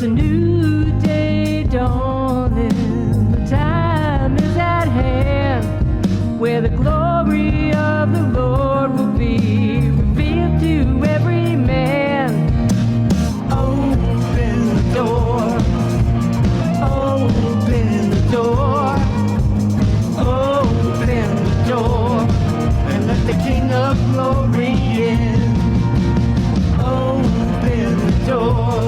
There's a new day dawning, the time is at hand, where the glory of the Lord will be revealed to every man. Open the door, open the door, open the door, and let the King of Glory in. Open the door,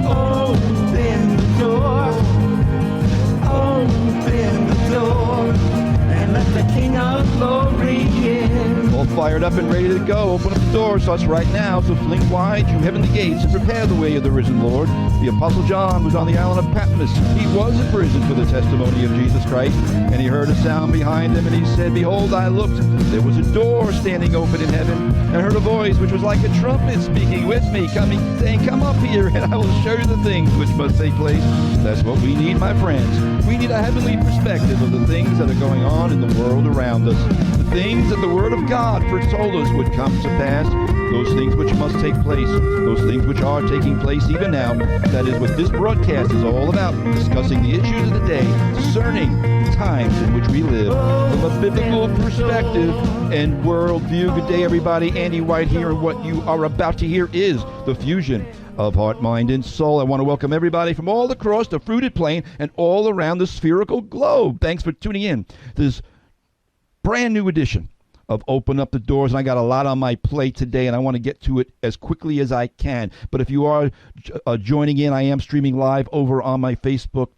open the door, open the door, and let the King of Glory in. All fired up and ready to go. Open up the door, starts right now. So fling wide, you heavenly gates, and prepare the way of the risen Lord. The Apostle John was on the island of Patmos. He was in prison for the testimony of Jesus Christ, and he heard a sound behind him, and he said, Behold, I looked. There was a door standing open in heaven, and I heard a voice which was like a trumpet speaking with me, saying, Come up here, and I will show you the things which must take place. That's what we need, my friends. We need a heavenly perspective of the things that are going on in the world around us. The things that the Word of God foretold us would come to pass. Those things which must take place. Those things which are taking place even now. That is what this broadcast is all about. Discussing the issues of the day. Discerning the times in which we live from a biblical perspective and worldview. Good day, everybody. Andy White here, and what you are about to hear is the fusion of heart, mind, and soul. I want to welcome everybody from all across the fruited plain and all around the spherical globe. Thanks for tuning in to this brand new edition of Open Up the Doors. And I got a lot on my plate today, and I want to get to it as quickly as I can. But if you are joining in, I am streaming live over on my Facebook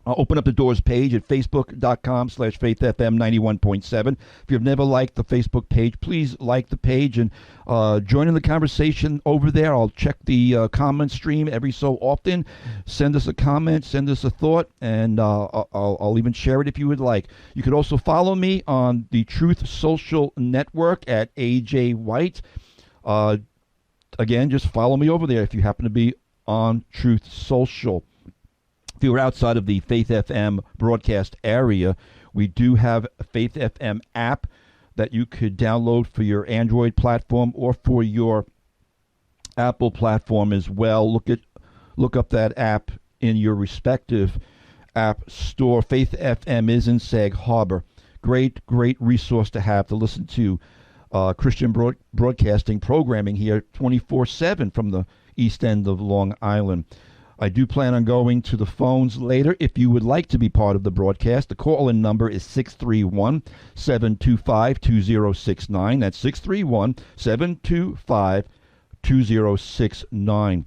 Open Up the Doors page at facebook.com/faithfm91.7. If you've never liked the Facebook page, please like the page and join in the conversation over there. I'll check the comment stream every so often. Send us a comment, send us a thought, and I'll even share it if you would like. You could also follow me on the Truth Social Network at AJ White. Again, just follow me over there if you happen to be on Truth Social. If you're outside of the Faith FM broadcast area, we do have a Faith FM app that you could download for your Android platform or for your Apple platform as well. Look up that app in your respective app store. Faith FM is in Sag Harbor. Great resource to have to listen to Christian broadcasting programming here 24/7 from the east end of Long Island. I do plan on going to the phones later. If you would like to be part of the broadcast, the call-in number is 631-725-2069. That's 631-725-2069.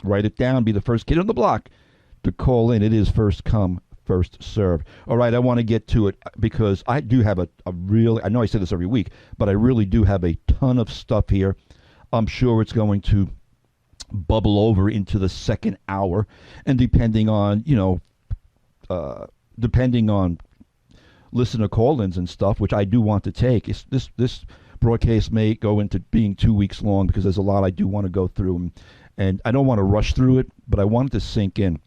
Write it down. Be the first kid on the block to call in. It is first come, first serve. All right, I want to get to it because I do have a really, I know I say this every week, but I really do have a ton of stuff here. I'm sure it's going to bubble over into the second hour, and depending on listener call-ins and stuff, which I do want to take, this broadcast may go into being 2 weeks long because there's a lot I do want to go through, and I don't want to rush through it, but I want it to sink in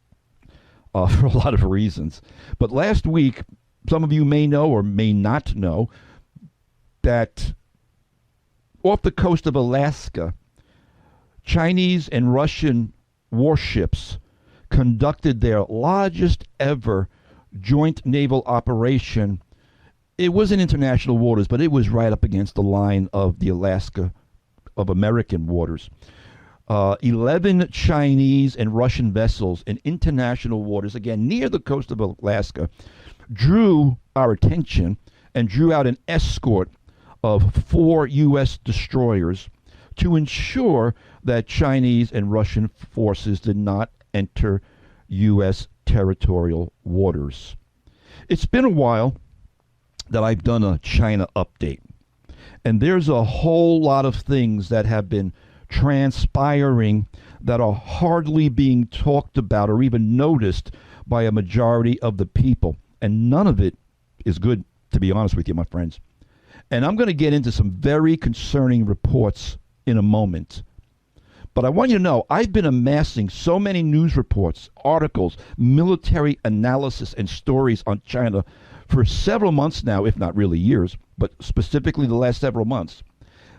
for a lot of reasons. But last week, some of you may know or may not know that off the coast of Alaska, Chinese and Russian warships conducted their largest ever joint naval operation. It was in international waters, but it was right up against the line of the Alaska of American waters. 11 Chinese and Russian vessels in international waters, again, near the coast of Alaska, drew our attention and drew out an escort of 4 U.S. destroyers to ensure that Chinese and Russian forces did not enter U.S. territorial waters. It's been a while that I've done a China update, and there's a whole lot of things that have been transpiring that are hardly being talked about or even noticed by a majority of the people, and none of it is good, to be honest with you, my friends. And I'm going to get into some very concerning reports in a moment. But I want you to know, I've been amassing so many news reports, articles, military analysis, and stories on China for several months now, if not really years, but specifically the last several months,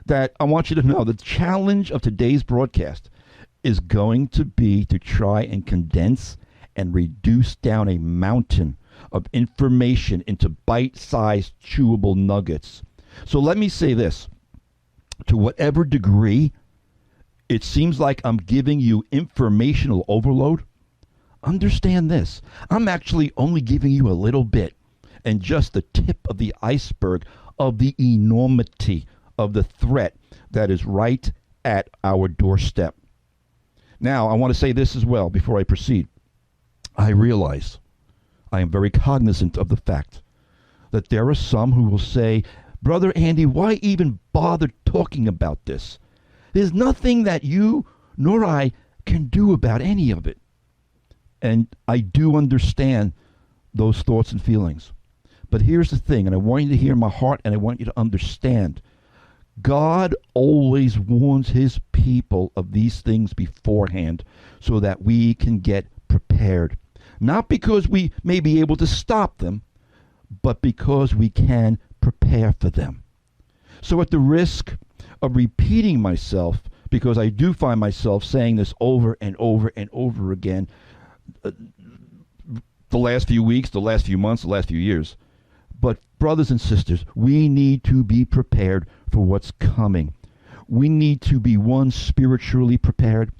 that I want you to know the challenge of today's broadcast is going to be to try and condense and reduce down a mountain of information into bite-sized, chewable nuggets. So let me say this. To whatever degree it seems like I'm giving you informational overload, understand this. I'm actually only giving you a little bit and just the tip of the iceberg of the enormity of the threat that is right at our doorstep. Now, I want to say this as well before I proceed. I realize, I am very cognizant of the fact that there are some who will say, Brother Andy, why even bother talking about this? There's nothing that you nor I can do about any of it. And I do understand those thoughts and feelings. But here's the thing, and I want you to hear my heart, and I want you to understand. God always warns his people of these things beforehand so that we can get prepared. Not because we may be able to stop them, but because we can prepare for them. So at the risk of repeating myself, because I do find myself saying this over and over and over again, the last few weeks, the last few months, the last few years. But brothers and sisters, we need to be prepared for what's coming. We need to be, one, spiritually prepared.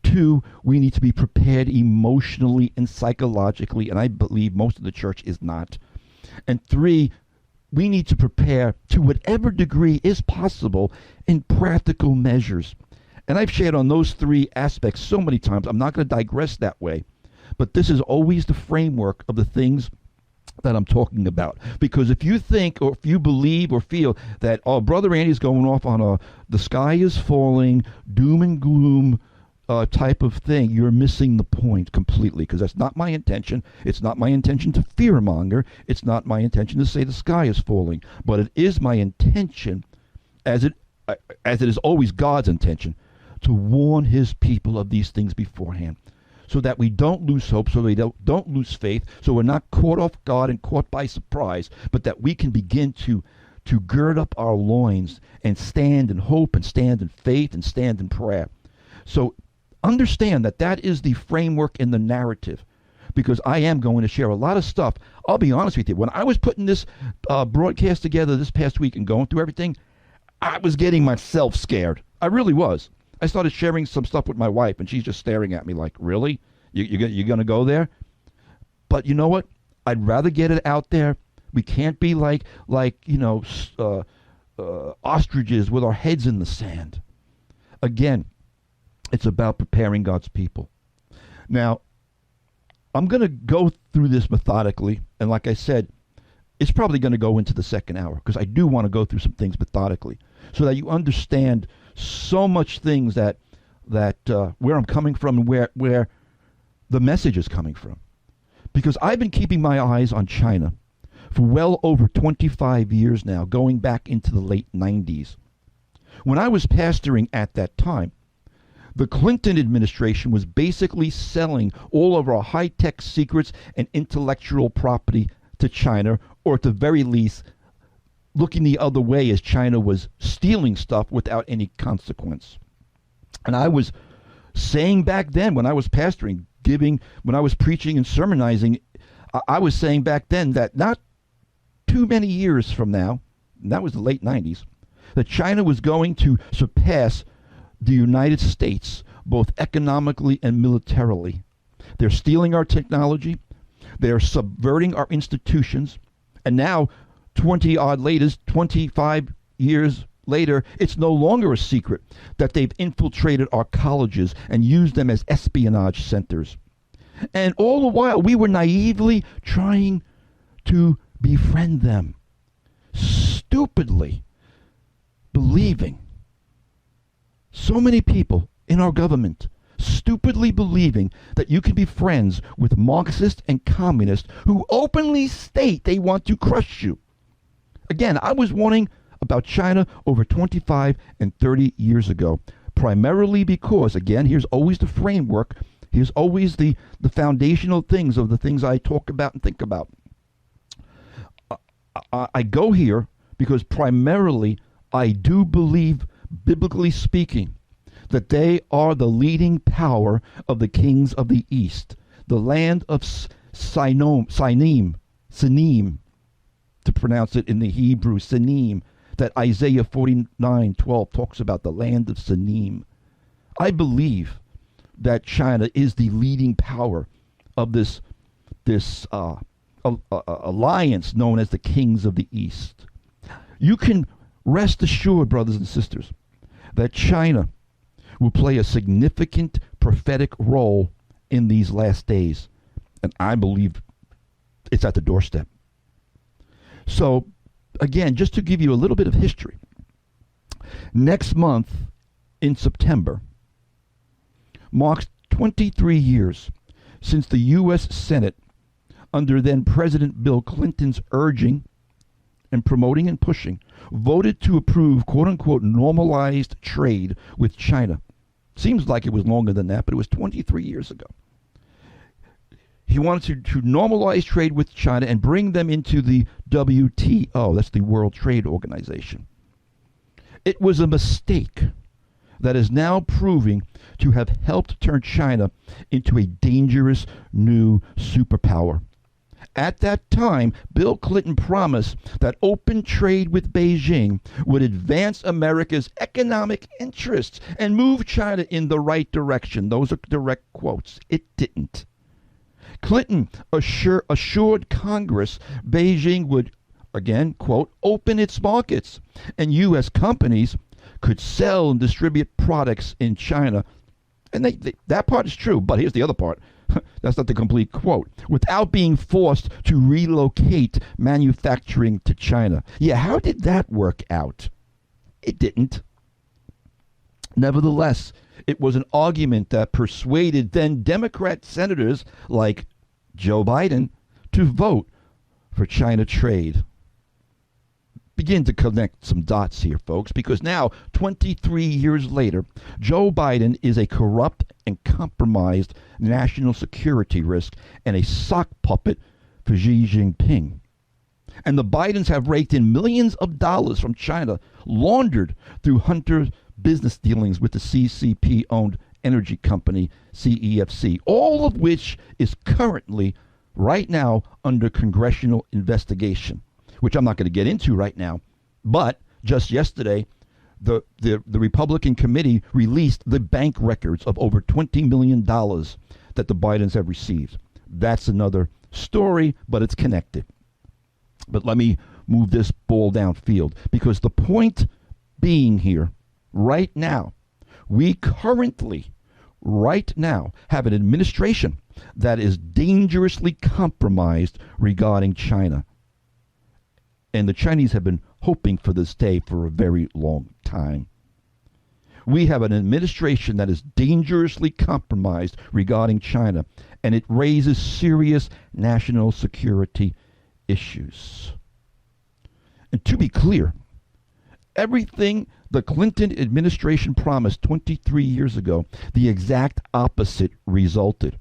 Two, we need to be prepared emotionally and psychologically, and I believe most of the church is not. And three, we need to prepare to whatever degree is possible in practical measures. And I've shared on those three aspects so many times, I'm not going to digress that way. But this is always the framework of the things that I'm talking about. Because if you think or if you believe or feel that, oh, Brother Andy's going off on a the sky is falling, doom and gloom type of thing, you're missing the point completely, because that's not my intention. It's not my intention to fearmonger. It's not my intention to say the sky is falling. But it is my intention, as it is always God's intention, to warn his people of these things beforehand, so that we don't lose hope, so we don't lose faith, so we're not caught off guard and caught by surprise, but that we can begin to gird up our loins and stand in hope and stand in faith and stand in prayer. So understand that that is the framework in the narrative, because I am going to share a lot of stuff. I'll be honest with you. When I was putting this broadcast together this past week and going through everything, I was getting myself scared. I really was. I started sharing some stuff with my wife, and she's just staring at me like, really? You're going to go there? But you know what? I'd rather get it out there. We can't be like ostriches with our heads in the sand. Again, it's about preparing God's people. Now, I'm going to go through this methodically, and like I said, it's probably going to go into the second hour, because I do want to go through some things methodically so that you understand so much things that where I'm coming from and where the message is coming from. Because I've been keeping my eyes on China for well over 25 years now, going back into the late 90s. When I was pastoring at that time, the Clinton administration was basically selling all of our high-tech secrets and intellectual property to China, or at the very least, looking the other way as China was stealing stuff without any consequence. And I was saying back then, when I was pastoring, when I was preaching and sermonizing, I was saying back then that not too many years from now, and that was the late 90s, that China was going to surpass the United States, both economically and militarily. They're stealing our technology. They're subverting our institutions. And now, 25 years later, it's no longer a secret that they've infiltrated our colleges and used them as espionage centers. And all the while, we were naively trying to befriend them, stupidly believing. So many people in our government stupidly believing that you can be friends with Marxists and communists who openly state they want to crush you. Again, I was warning about China over 25 and 30 years ago, primarily because, again, here's always the framework, here's always the foundational things of the things I talk about and think about. I go here because primarily I do believe, biblically speaking, that they are the leading power of the kings of the East, the land of Sinim, to pronounce it in the Hebrew, Sinim, that Isaiah 49:12 talks about, the land of Sinim. I believe that China is the leading power of this alliance known as the kings of the East. You can rest assured, brothers and sisters, that China will play a significant prophetic role in these last days. And I believe it's at the doorstep. So, again, just to give you a little bit of history, next month in September marks 23 years since the U.S. Senate, under then President Bill Clinton's urging and promoting and pushing, voted to approve quote-unquote normalized trade with China. Seems like it was longer than that, but it was 23 years ago. He wanted to normalize trade with China and bring them into the WTO, that's the World Trade Organization. It was a mistake that is now proving to have helped turn China into a dangerous new superpower. At that time, Bill Clinton promised that open trade with Beijing would advance America's economic interests and move China in the right direction. Those are direct quotes. It didn't. Clinton assured Congress Beijing would, again, quote, open its markets and U.S. companies could sell and distribute products in China. And that part is true, but here's the other part. That's not the complete quote. Without being forced to relocate manufacturing to China. Yeah, how did that work out? It didn't. Nevertheless, it was an argument that persuaded then Democrat senators like Joe Biden to vote for China trade. Begin to connect some dots here, folks, because now, 23 years later, Joe Biden is a corrupt and compromised national security risk and a sock puppet for Xi Jinping. And the Bidens have raked in millions of dollars from China, laundered through Hunter's business dealings with the CCP-owned energy company, CEFC, all of which is currently, right now, under congressional investigation, which I'm not going to get into right now. But just yesterday, the Republican committee released the bank records of over $20 million that the Bidens have received. That's another story, but it's connected. But let me move this ball downfield, because the point being here, right now, we currently, right now, have an administration that is dangerously compromised regarding China. And the Chinese have been hoping for this day for a very long time. We have an administration that is dangerously compromised regarding China, and it raises serious national security issues. And to be clear, everything the Clinton administration promised 23 years ago, the exact opposite resulted.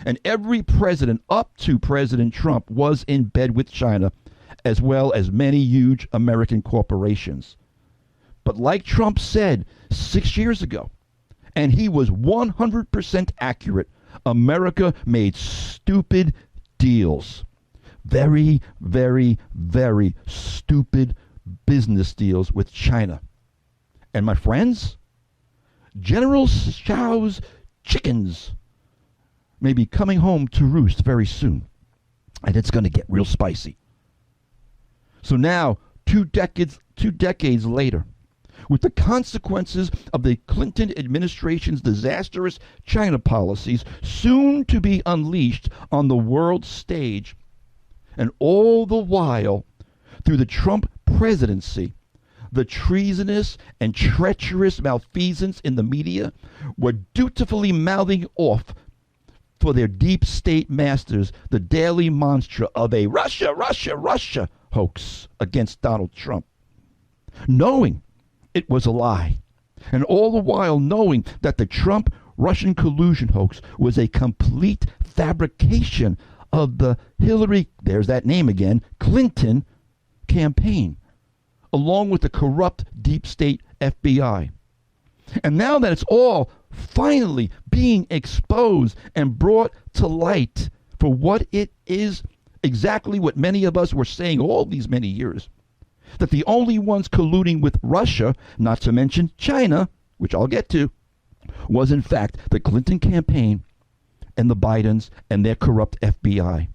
And every president up to President Trump was in bed with China, as well as many huge American corporations. But like Trump said 6 years ago, and he was 100% accurate, America made stupid deals. Very, very, very stupid business deals with China. And my friends, General Xiao's chickens may be coming home to roost very soon. And it's going to get real spicy. So now, two decades later, with the consequences of the Clinton administration's disastrous China policies soon to be unleashed on the world stage, and all the while, through the Trump presidency, the treasonous and treacherous malfeasance in the media were dutifully mouthing off for their deep state masters the daily mantra of a Russia, Russia, Russia hoax against Donald Trump, knowing it was a lie, and all the while knowing that the Trump-Russian collusion hoax was a complete fabrication of the Hillary, there's that name again, Clinton campaign, along with the corrupt deep state FBI. And now that it's all finally being exposed and brought to light for what it is, exactly what many of us were saying all these many years, that the only ones colluding with Russia, not to mention China, which I'll get to, was in fact the Clinton campaign and the Bidens and their corrupt FBI.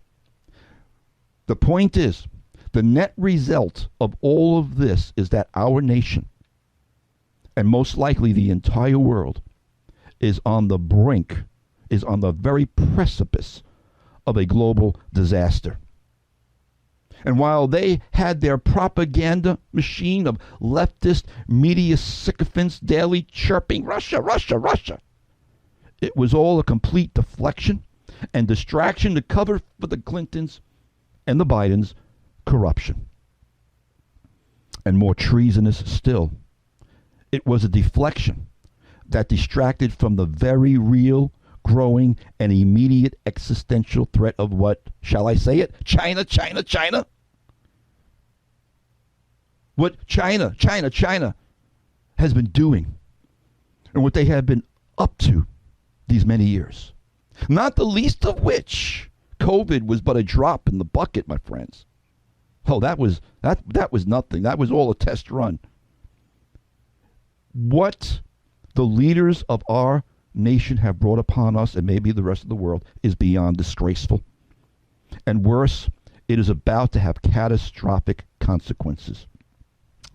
The point is, the net result of all of this is that our nation, and most likely the entire world, is on the brink, is on the very precipice of a global disaster. And while they had their propaganda machine of leftist media sycophants daily chirping, Russia, Russia, Russia, it was all a complete deflection and distraction to cover for the Clintons and the Bidens' corruption. And more treasonous still, it was a deflection that distracted from the very real, growing, and immediate existential threat of what, shall I say it? China, China, China. What China has been doing and what they have been up to these many years. Not the least of which, COVID was but a drop in the bucket, my friends. Oh, that was nothing. That was all a test run. What the leaders of our nation have brought upon us, and maybe the rest of the world, is beyond disgraceful. And worse, it is about to have catastrophic consequences.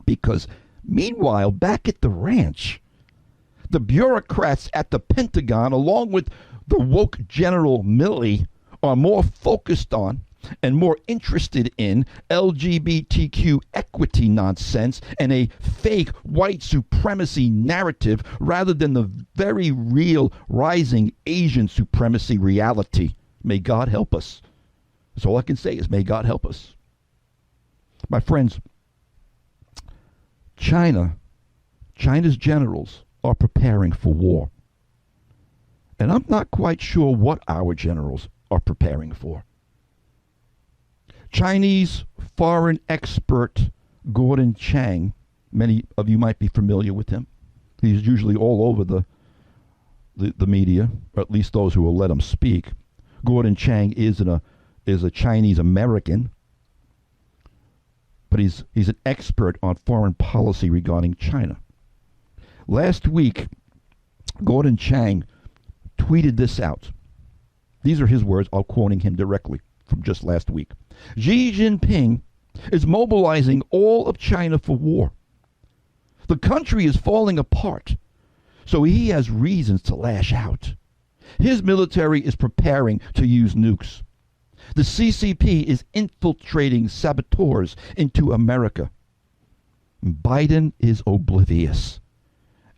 Because meanwhile, back at the ranch, the bureaucrats at the Pentagon, along with the woke General Milley, are more focused on and more interested in LGBTQ equity nonsense and a fake white supremacy narrative rather than the very real rising Asian supremacy reality. May God help us. That's all I can say is may God help us. My friends, China's generals are preparing for war. And I'm not quite sure what our generals are preparing for. Chinese foreign expert Gordon Chang, many of you might be familiar with him. He's usually all over the media, or at least those who will let him speak. Gordon Chang is a Chinese American, but he's an expert on foreign policy regarding China. Last week, Gordon Chang tweeted this out. These are his words. I'm quoting him directly from just last week. Xi Jinping is mobilizing all of China for war. The country is falling apart, so he has reasons to lash out. His military is preparing to use nukes. The CCP is infiltrating saboteurs into America. Biden is oblivious,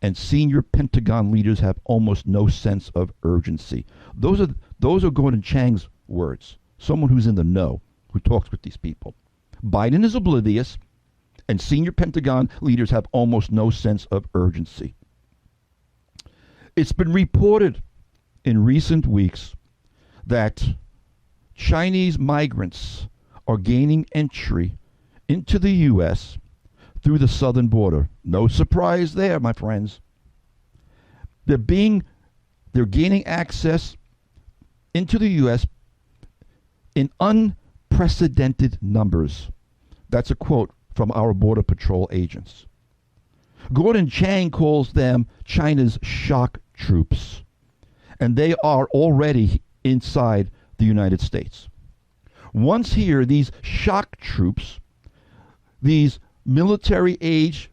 and senior Pentagon leaders have almost no sense of urgency. Those are Gordon Chang's words, someone who's in the know, who talks with these people. Biden is oblivious, and senior Pentagon leaders have almost no sense of urgency. It's been reported in recent weeks that Chinese migrants are gaining entry into the U.S. through the southern border. No surprise there, my friends. They're gaining access into the U.S. in unprecedented numbers. That's a quote from our Border Patrol agents. Gordon Chang calls them China's shock troops, and they are already inside the United States. Once here, these shock troops, these military-age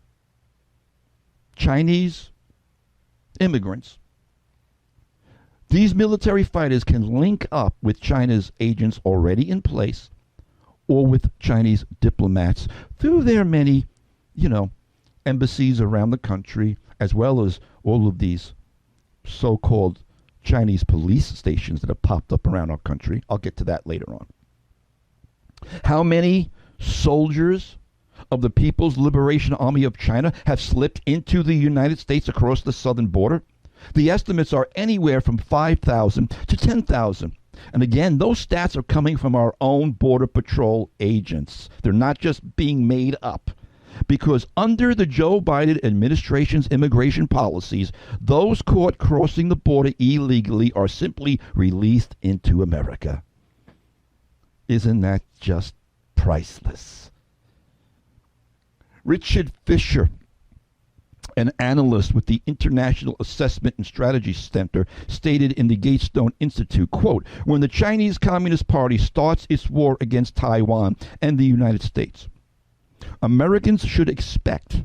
Chinese immigrants, these military fighters can link up with China's agents already in place or with Chinese diplomats through their many, embassies around the country, as well as all of these so-called Chinese police stations that have popped up around our country. I'll get to that later on. How many soldiers of the People's Liberation Army of China have slipped into the United States across the southern border? The estimates are anywhere from 5,000 to 10,000. And again, those stats are coming from our own Border Patrol agents. They're not just being made up. because under the Joe Biden administration's immigration policies, those caught crossing the border illegally are simply released into America. Isn't that just priceless? Richard Fisher, an analyst with the International Assessment and Strategy Center, stated in the Gatestone Institute, quote, when the Chinese Communist Party starts its war against Taiwan and the United States, Americans should expect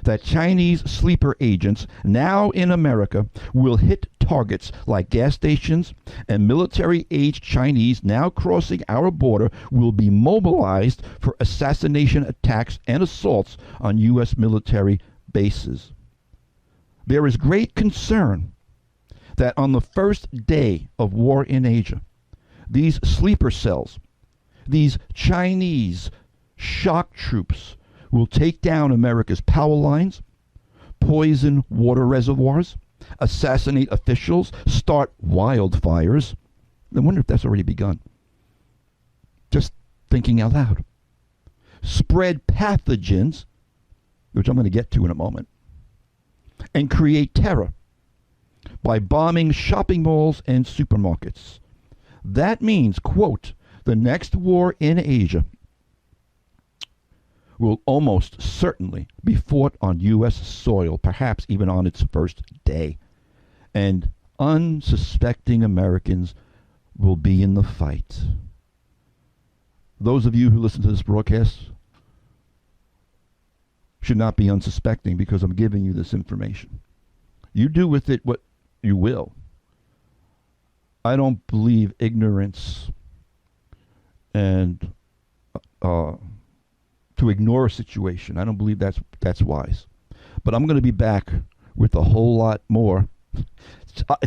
that Chinese sleeper agents now in America will hit targets like gas stations, and military-aged Chinese now crossing our border will be mobilized for assassination attacks and assaults on U.S. military bases. There is great concern that on the first day of war in Asia, these sleeper cells, these Chinese shock troops, will take down America's power lines, poison water reservoirs, assassinate officials, start wildfires. I wonder if that's already begun. Just thinking out loud. Spread pathogens, which I'm going to get to in a moment, and create terror by bombing shopping malls and supermarkets. That means, quote, the next war in Asia will almost certainly be fought on U.S. soil, perhaps even on its first day. And unsuspecting Americans will be in the fight. Those of you who listen to this broadcast should not be unsuspecting, because I'm giving you this information. You do with it what you will. I don't believe ignorance and to ignore a situation. I don't believe that's wise. But I'm going to be back with a whole lot more.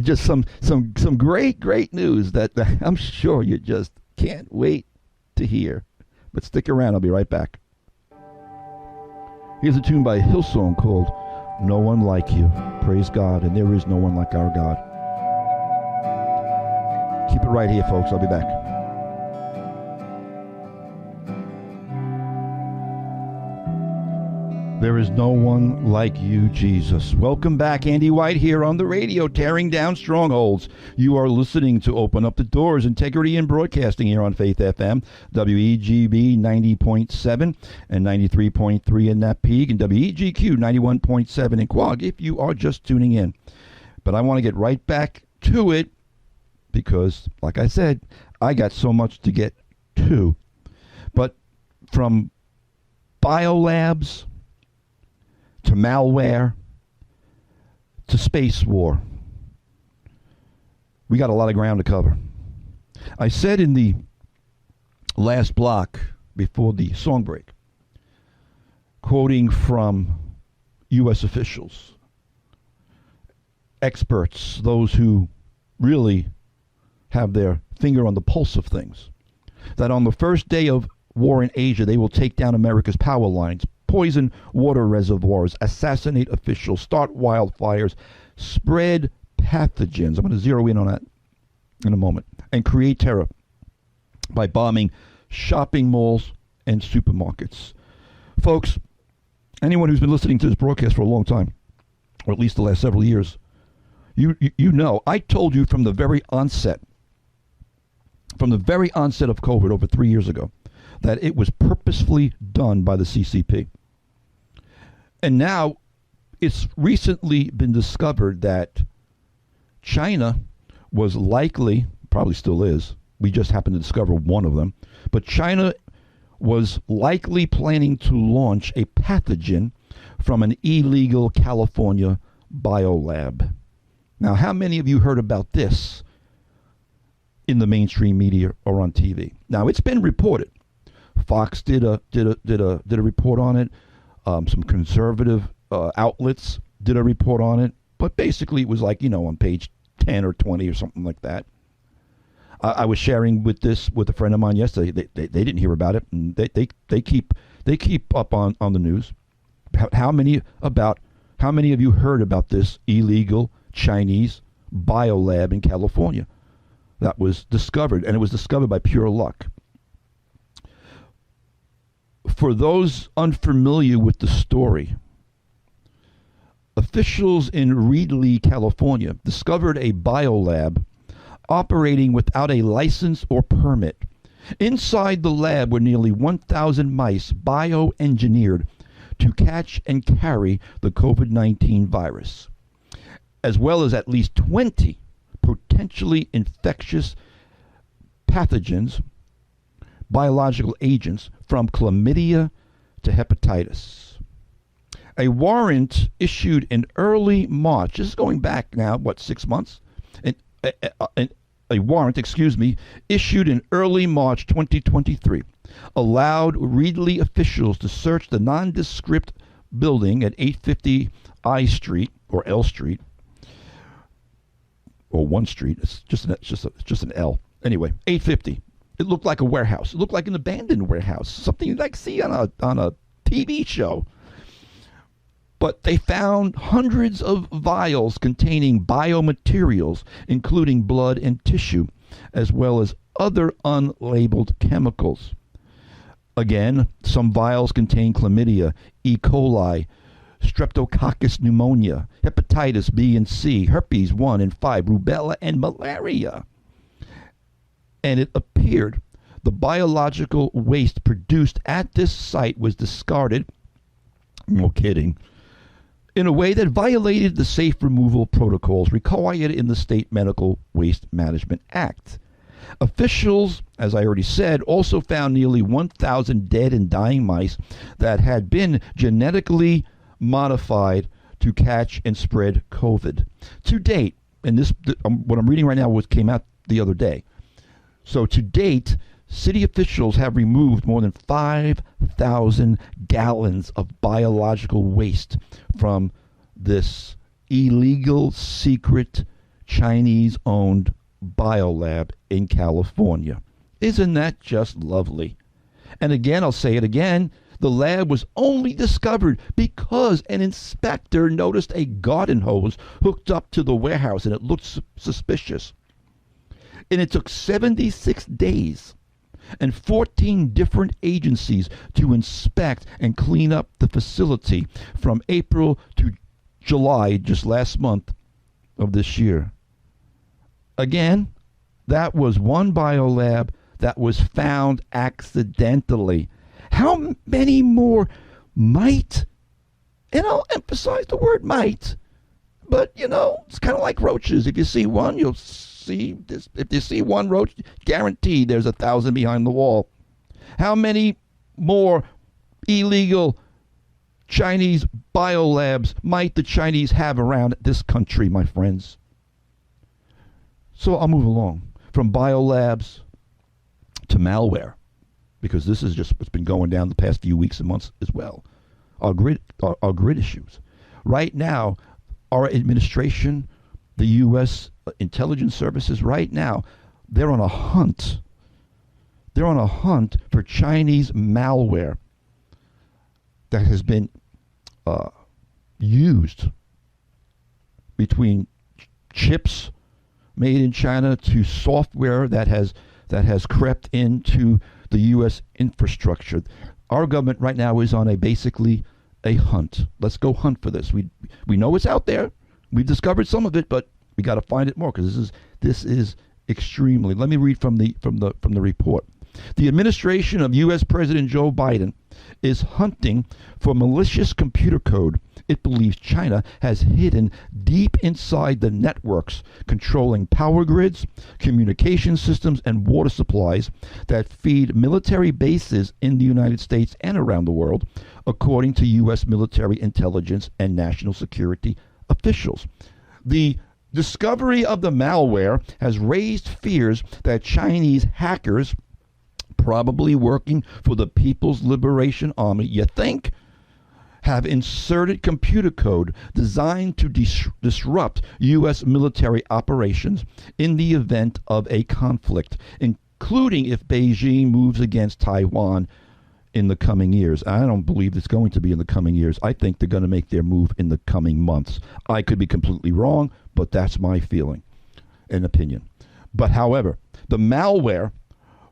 Just some great news that I'm sure you just can't wait to hear. But stick around. I'll be right back. Here's a tune by Hillsong called No One Like You. Praise God, and there is no one like our God. Keep it right here, folks. I'll be back. There is no one like you, Jesus. Welcome back. Andy White here on the radio, tearing down strongholds. You are listening to Open Up the Doors, Integrity in Broadcasting here on Faith FM, WEGB 90.7 and 93.3 in Napeague, and WEGQ 91.7 in Quag, if you are just tuning in. But I want to get right back to it because, like I said, I got so much to get to. But from biolabs to malware, to space war, we got a lot of ground to cover. I said in the last block before the song break, quoting from U.S. officials, experts, those who really have their finger on the pulse of things, that on the first day of war in Asia, they will take down America's power lines, poison water reservoirs, assassinate officials, start wildfires, spread pathogens. I'm going to zero in on that in a moment. And create terror by bombing shopping malls and supermarkets. Folks, anyone who's been listening to this broadcast for a long time, or at least the last several years, you know, I told you from the very onset of COVID over 3 years ago, that it was purposefully done by the CCP. And now it's recently been discovered that China was likely, probably still is, we just happened to discover one of them, but China was likely planning to launch a pathogen from an illegal California biolab. Now, how many of you heard about this in the mainstream media or on TV? Now, it's been reported. Fox did a report on it. Some conservative outlets did a report on it. But basically, it was like, on page 10 or 20 or something like that. I was sharing with a friend of mine yesterday. They didn't hear about it, and they keep up on the news. How many of you heard about this illegal Chinese biolab in California that was discovered, and it was discovered by pure luck? For those unfamiliar with the story, officials in Reedley, California, discovered a biolab operating without a license or permit. Inside the lab were nearly 1,000 mice bioengineered to catch and carry the COVID-19 virus, as well as at least 20 potentially infectious pathogens, biological agents, from chlamydia to hepatitis. A warrant issued in early March, this is going back now, 6 months? A warrant, issued in early March 2023, allowed Reedley officials to search the nondescript building at 850 I Street, or L Street, or 1 Street. It's just an L. Anyway, 850. It looked like a warehouse. It looked like an abandoned warehouse, something you'd like to see on a TV show. But they found hundreds of vials containing biomaterials, including blood and tissue, as well as other unlabeled chemicals. Again, some vials contain chlamydia, E. coli, streptococcus pneumonia, hepatitis B and C, herpes 1 and 5, rubella, and malaria. And it appeared the biological waste produced at this site was discarded, no kidding, in a way that violated the safe removal protocols required in the State Medical Waste Management Act. Officials, as I already said, also found nearly 1,000 dead and dying mice that had been genetically modified to catch and spread COVID. To date, and this, what I'm reading right now, came out the other day. So to date, city officials have removed more than 5,000 gallons of biological waste from this illegal, secret, Chinese-owned biolab in California. Isn't that just lovely? And again, I'll say it again, the lab was only discovered because an inspector noticed a garden hose hooked up to the warehouse and it looked suspicious. And it took 76 days and 14 different agencies to inspect and clean up the facility from April to July, just last month of this year. Again, that was one biolab that was found accidentally. How many more might, and I'll emphasize the word might, but it's kind of like roaches. If you see one, you'll see this. If you see one roach, guaranteed there's 1,000 behind the wall. How many more illegal Chinese biolabs might the Chinese have around this country, my friends? So I'll move along from biolabs to malware, because this is just what's been going down the past few weeks and months as well. Our grid issues. Right now, our administration, the U.S. intelligence services, right now, they're on a hunt. They're on a hunt for Chinese malware that has been used between chips made in China to software that has crept into the U.S. infrastructure. Our government right now is on basically a hunt. Let's go hunt for this. We know it's out there. We've discovered some of it, but we got to find it more, because this is extremely. Let me read from the report. The administration of U.S. President Joe Biden is hunting for malicious computer code it believes China has hidden deep inside the networks controlling power grids, communication systems, and water supplies that feed military bases in the United States and around the world, according to U.S. military intelligence and national security officials. The discovery of the malware has raised fears that Chinese hackers, probably working for the People's Liberation Army, you think, have inserted computer code designed to disrupt U.S. military operations in the event of a conflict, including if Beijing moves against Taiwan in the coming years. I don't believe it's going to be in the coming years. I think they're going to make their move in the coming months. I could be completely wrong, but that's my feeling and opinion. But however, the malware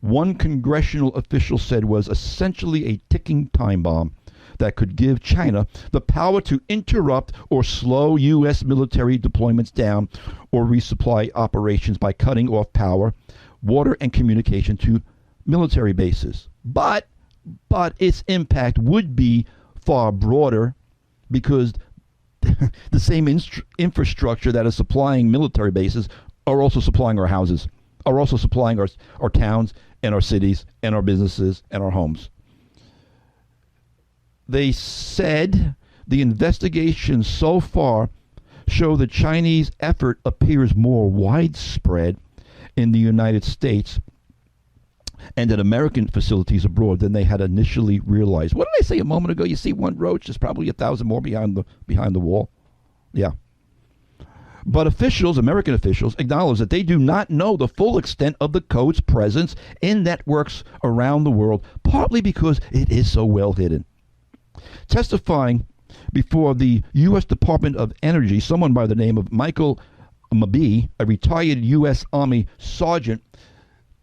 one congressional official said was essentially a ticking time bomb that could give China the power to interrupt or slow U.S. military deployments down or resupply operations by cutting off power, water, and communication to military bases. But its impact would be far broader because the same infrastructure that is supplying military bases are also supplying our houses, are also supplying our towns and our cities and our businesses and our homes. They said the investigation so far show the Chinese effort appears more widespread in the United States and at American facilities abroad than they had initially realized. What did I say a moment ago? You see one roach, there's probably 1,000 more behind the wall. Yeah. But officials, American officials, acknowledge that they do not know the full extent of the code's presence in networks around the world, partly because it is so well hidden. Testifying before the U.S. Department of Energy, someone by the name of Michael Mabee, a retired U.S. Army sergeant,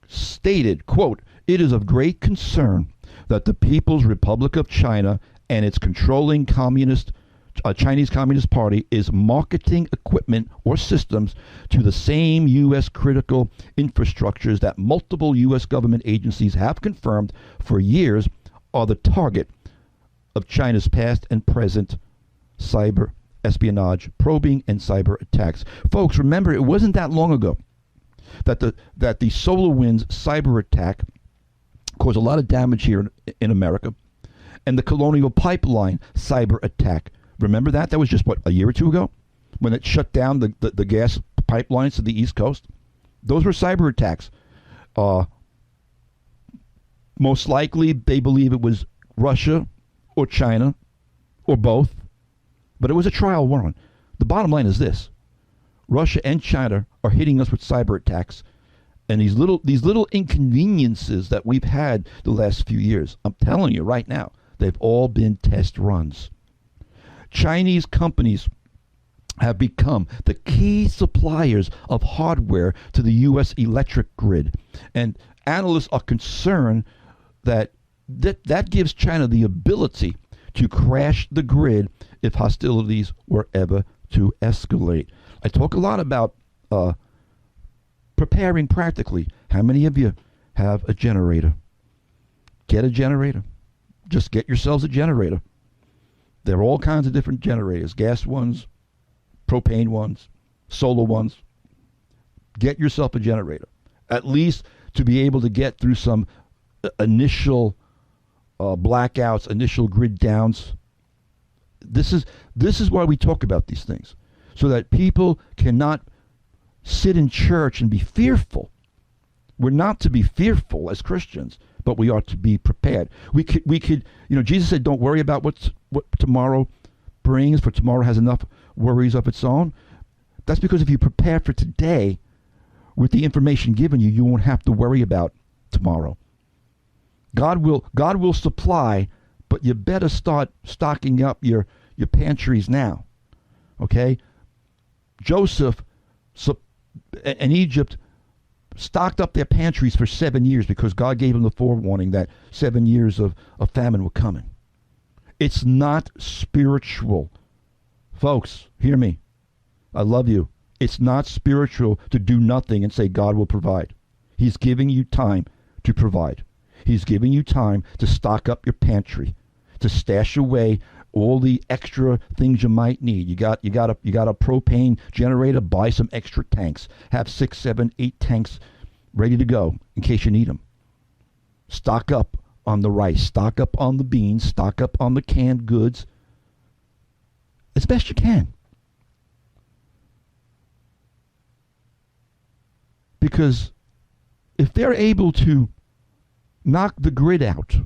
stated, quote, "It is of great concern that the People's Republic of China and its controlling Chinese Communist Party is marketing equipment or systems to the same U.S. critical infrastructures that multiple U.S. government agencies have confirmed for years are the target of China's past and present cyber espionage, probing, and cyber attacks." Folks, remember, it wasn't that long ago that the SolarWinds cyber attack caused a lot of damage here in America, and the Colonial Pipeline cyber attack. Remember that? That was just, what, a year or two ago? When it shut down the gas pipelines to the East Coast? Those were cyber attacks. Most likely, they believe it was Russia or China or both, but it was a trial run. The bottom line is this: Russia and China are hitting us with cyber attacks, and these little inconveniences that we've had the last few years, I'm telling you right now, they've all been test runs. Chinese companies have become the key suppliers of hardware to the U.S. electric grid, and analysts are concerned that gives China the ability to crash the grid if hostilities were ever to escalate. I talk a lot about preparing practically. How many of you have a generator? Get a generator. Just get yourselves a generator. There are all kinds of different generators, gas ones, propane ones, solar ones. Get yourself a generator, at least to be able to get through some initial blackouts, initial grid downs. This is why we talk about these things, so that people cannot sit in church and be fearful. We're not to be fearful as Christians, but we are to be prepared. We could, Jesus said, "Don't worry about what tomorrow brings, for tomorrow has enough worries of its own." That's because if you prepare for today with the information given you, you won't have to worry about tomorrow. God will supply, but you better start stocking up your pantries now. Okay? Joseph and Egypt stocked up their pantries for 7 years because God gave them the forewarning that 7 years of famine were coming. It's not spiritual. Folks, hear me. I love you. It's not spiritual to do nothing and say God will provide. He's giving you time to provide. He's giving you time to stock up your pantry, to stash away all the extra things you might need. You got a propane generator, buy some extra tanks. Have 6, 7, 8 tanks ready to go in case you need them. Stock up on the rice, stock up on the beans, stock up on the canned goods as best you can. Because if they're able to knock the grid out,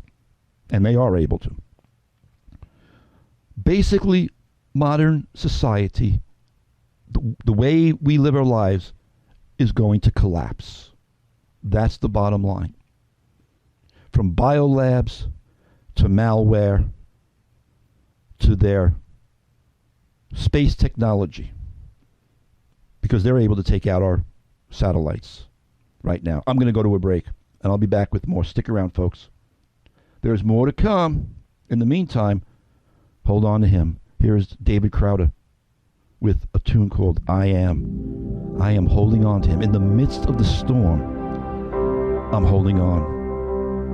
and they are able to, basically modern society, the way we live our lives, is going to collapse. That's the bottom line. From biolabs to malware to their space technology, because they're able to take out our satellites right now. I'm going to go to a break. and I'll be back with more. Stick around, folks. There's more to come. In the meantime, hold on to him. Here's David Crowder with a tune called I Am. I am holding on to him. In the midst of the storm, I'm holding on.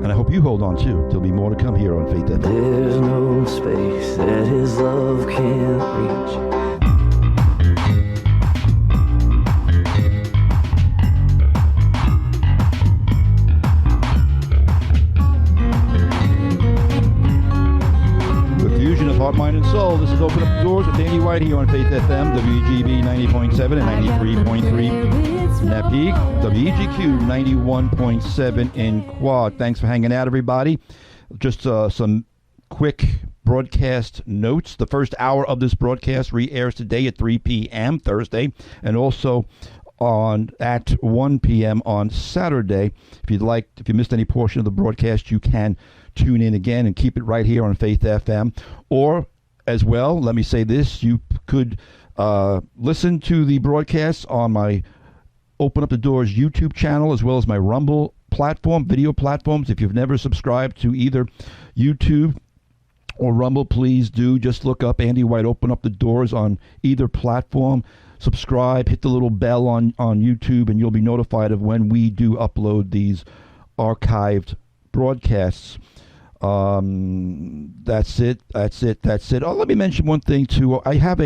And I hope you hold on too. There'll be more to come here on Faith FM. There's no space that his love can't reach. The fusion of heart, mind, and soul. This is Open Up the Doors with Danny White here on Faith FM, WGB 90.7 and 93.3. Napeak, WEGQ 91.7 in Quad. Thanks for hanging out, everybody. Just some quick broadcast notes. The first hour of this broadcast re-airs today at 3 p.m. Thursday, and also at 1 p.m. on Saturday. If you missed any portion of the broadcast, you can tune in again and keep it right here on Faith FM. Or, as well, let me say this, you could listen to the broadcasts on my Open Up the Doors YouTube channel, as well as my Rumble platform, video platforms. If you've never subscribed to either YouTube or Rumble, please do. Just look up Andy White, Open Up the Doors on either platform. Subscribe, hit the little bell on YouTube, and you'll be notified of when we do upload these archived broadcasts. That's it. Oh, let me mention one thing too. I have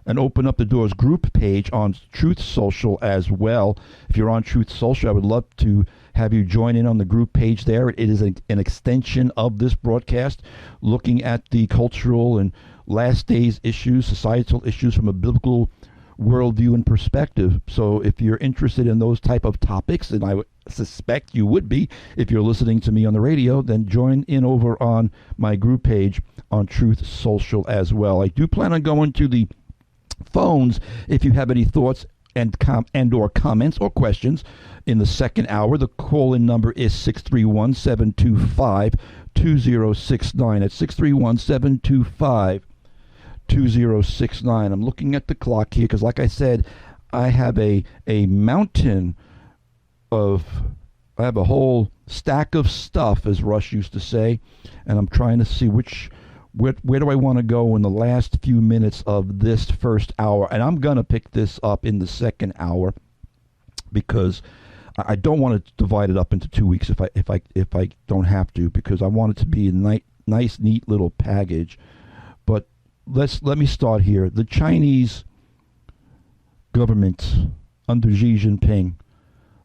an Open Up the Doors group page on Truth Social as well. If you're on Truth Social, I would love to have you join in on the group page there. It is an extension of this broadcast, looking at the cultural and last days issues, societal issues from a biblical worldview and perspective. So if you're interested in those type of topics, and I suspect you would be if you're listening to me on the radio, then join in over on my group page on Truth Social as well. I do plan on going to the phones if you have any thoughts and or comments or questions in the second hour. The call-in number is 631-725-2069. That's 631-725-2069. I'm looking at the clock here because, like I said, I have a whole stack of stuff, as Rush used to say, and I'm trying to see where do I want to go in the last few minutes of this first hour? And I'm going to pick this up in the second hour because I don't want to divide it up into 2 weeks if I don't have to, because I want it to be a nice, neat little package. But let me start here. The Chinese government under Xi Jinping,